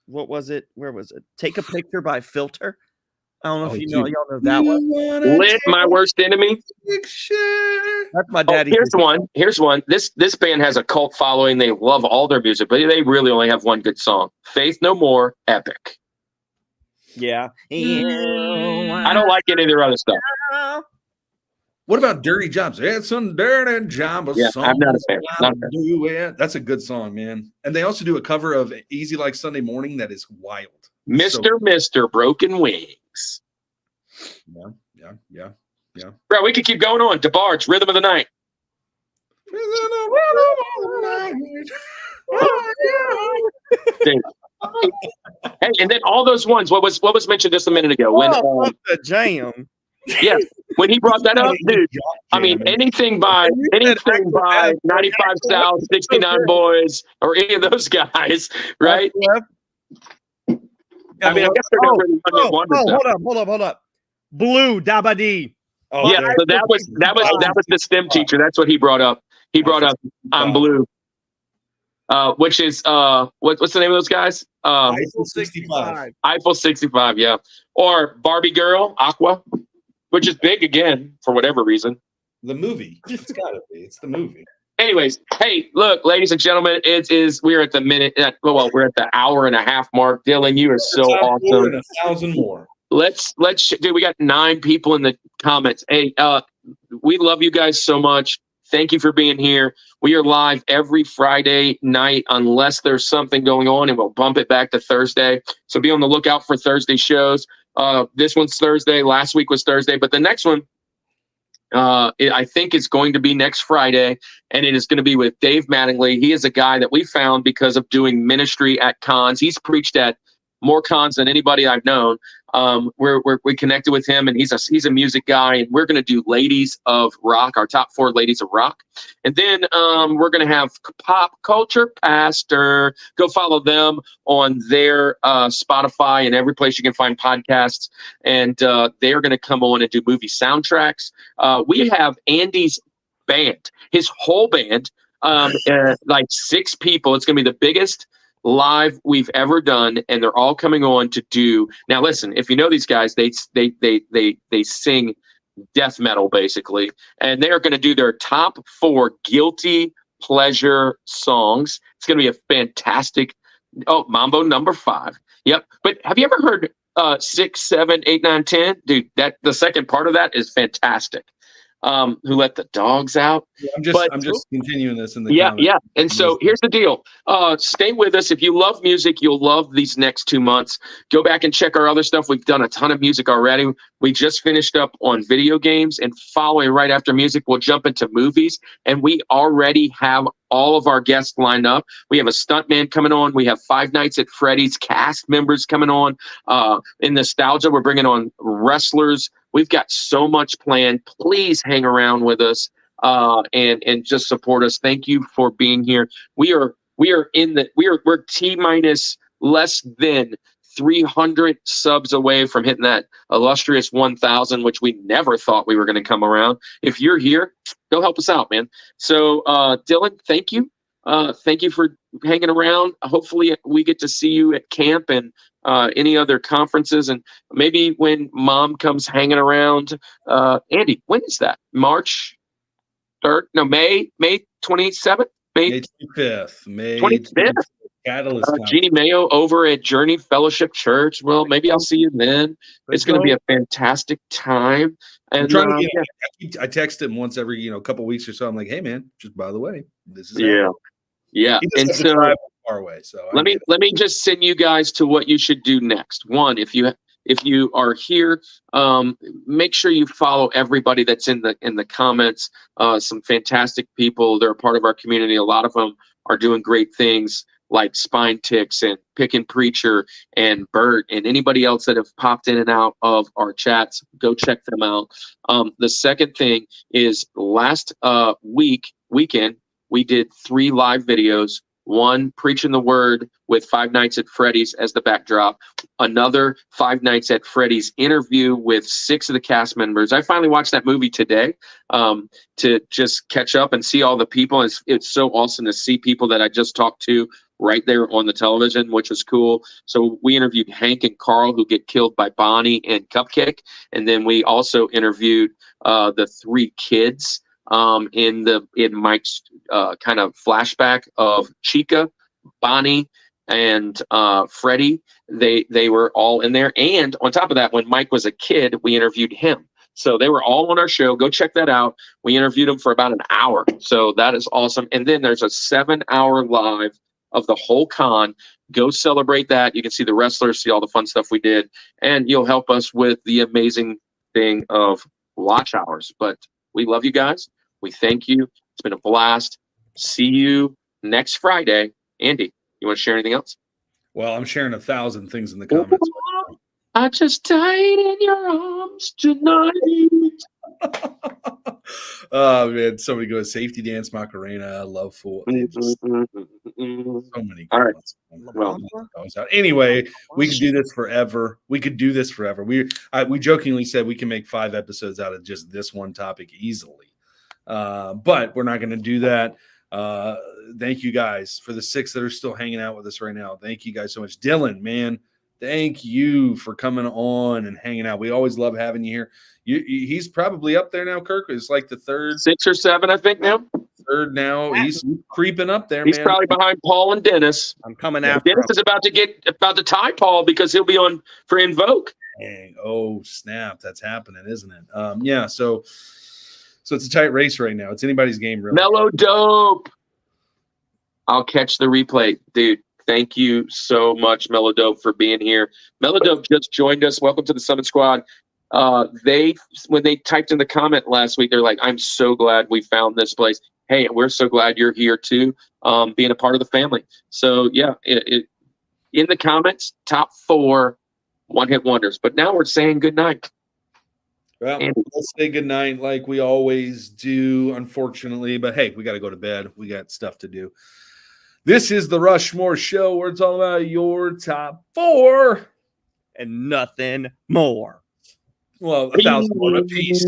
what was it? Where was it? Take a Picture by Filter. I don't know if Oh, you know, dude. y'all know that one. Lit, My Worst Enemy. That's my Oh, daddy. here's one. Here's one. This band has a cult following. They love all their music, but they really only have one good song. Faith No More, Epic. Yeah. I don't like any of their other stuff. What about Dirty Jobs? It's some dirty job. Yeah, I'm not a fan. Not a fan. Do it. That's a good song, man. And they also do a cover of Easy Like Sunday Morning that is wild. Mr. Broken Wings. Yeah. Bro, we could keep going on. DeBarge, Rhythm of the Night. Dude. Hey, and then all those ones. What was mentioned just a minute ago? When the jam. yes, when he brought that up, dude. I mean, anything by 95 South, 69 Boys, or any of those guys, right? I mean, I guess they're not really one-hit wonders. Hold up. Blue Dabadi. Oh, yeah, so that was the STEM teacher. That's what he brought up. He brought up I'm Blue. Which is what's the name of those guys? Eiffel 65. Eiffel 65, yeah. Or Barbie Girl, Aqua, which is big again for whatever reason. The movie. It's gotta be. It's the movie. Anyways, hey, look, ladies and gentlemen, we're at the minute. We're at the hour and a half mark. Dylan, you are so awesome. 1,000 more. Let's dude, we got 9 people in the comments. Hey, we love you guys so much. Thank you for being here. We are live every Friday night unless there's something going on, and we'll bump it back to Thursday. So be on the lookout for Thursday shows. This one's Thursday. Last week was Thursday, but the next one I think it's going to be next Friday, and it is going to be with Dave Mattingly. He is a guy that we found because of doing ministry at cons. He's preached at more cons than anybody I've known. We connected with him, and he's a music guy, and we're going to do Ladies of Rock, our top 4 Ladies of Rock. And then we're going to have Pop Culture Pastor. Go follow them on their Spotify and every place you can find podcasts. And they're going to come on and do movie soundtracks. We have Andy's band, his whole band, like 6 people. It's going to be the biggest live we've ever done, and they're all coming on to do. Now listen, if you know these guys, they sing death metal basically, and they are going to do their top 4 guilty pleasure songs. It's going to be a fantastic Mambo number 5. Yep. But have you ever heard 6, 7, 8, 9, 10? Dude, that the second part of that is fantastic. Who let the dogs out? Yeah, I'm just continuing this in the comments. Yeah. And so here's the deal. Stay with us. If you love music, you'll love these next 2 months. Go back and check our other stuff. We've done a ton of music already. We just finished up on video games, and following right after music, we'll jump into movies. And we already have all of our guests lined up. We have a stuntman coming on. We have Five Nights at Freddy's cast members coming on. In Nostalgia, we're bringing on wrestlers. We've got so much planned. Please hang around with us and just support us. Thank you for being here. We're T-minus less than 300 subs away from hitting that illustrious 1,000, which we never thought we were going to come around. If you're here, go help us out, man. So, Dylan, thank you. Thank you for hanging around. Hopefully we get to see you at camp and any other conferences, and maybe when Mom comes hanging around. Andy, when is that? March 3rd? No, May 27th? May 25th. May 25th? Catalyst. Jeannie Mayo over at Journey Fellowship Church. Well, maybe I'll see you then. It's going to be a fantastic time. And I text him once every couple weeks or so. I'm like, hey man, just by the way, this is yeah. And so far away. So let me just send you guys to what you should do next. One, if you are here, make sure you follow everybody that's in the comments. Some fantastic people. They're a part of our community. A lot of them are doing great things, like Spine Ticks and Pick and Preacher and Bert and anybody else that have popped in and out of our chats. Go check them out. The second thing is last weekend, we did 3 live videos. One, preaching the word with Five Nights at Freddy's as the backdrop. Another Five Nights at Freddy's interview with 6 of the cast members. I finally watched that movie today to just catch up and see all the people. It's so awesome to see people that I just talked to right there on the television, which was cool. So we interviewed Hank and Carl, who get killed by Bonnie and Cupcake. And then we also interviewed the 3 kids in Mike's kind of flashback of Chica, Bonnie, and Freddie. They were all in there. And on top of that, when Mike was a kid, we interviewed him. So they were all on our show. Go check that out. We interviewed them for about an hour. So that is awesome. And then there's a 7-hour live of the whole con. Go celebrate that. You can see the wrestlers, see all the fun stuff we did, and you'll help us with the amazing thing of watch hours. But we love you guys. We thank you. It's been a blast. See you next Friday. Andy, you want to share anything else? Well, I'm sharing 1,000 things in the comments. I just died in your arms tonight. Oh man, somebody goes safety dance Macarena, love fool. So many. All right. Well, anyway, we could do this forever. We jokingly said we can make 5 episodes out of just this one topic easily, but we're not going to do that. Thank you guys for the 6 that are still hanging out with us right now. Thank you guys so much. Dylan, man, thank you for coming on and hanging out. We always love having you here. He's probably up there now, Kirk. It's like the 3rd. 6 or 7, I think now. 3rd now. He's creeping up there, He's man. probably behind Paul and Dennis. I'm coming after Dennis him. is about to tie Paul because he'll be on for Invoke. Dang. Oh, snap. That's happening, isn't it? Yeah, so it's a tight race right now. It's anybody's game, really. Mellow Dope. I'll catch the replay. Dude, thank you so much, Mellow Dope, for being here. Mellow Dope just joined us. Welcome to the Summit Squad. When they typed in the comment last week, they're like, I'm so glad we found this place. Hey, we're so glad you're here too, being a part of the family. So yeah, in the comments, top 4 one-hit wonders. But now we're saying good night. Well, let's say good night like we always do, unfortunately. But hey, we got to go to bed. We got stuff to do. This is the Rushmore Show, where it's all about your top 4 and nothing more. Well, 1,000 more, but peace.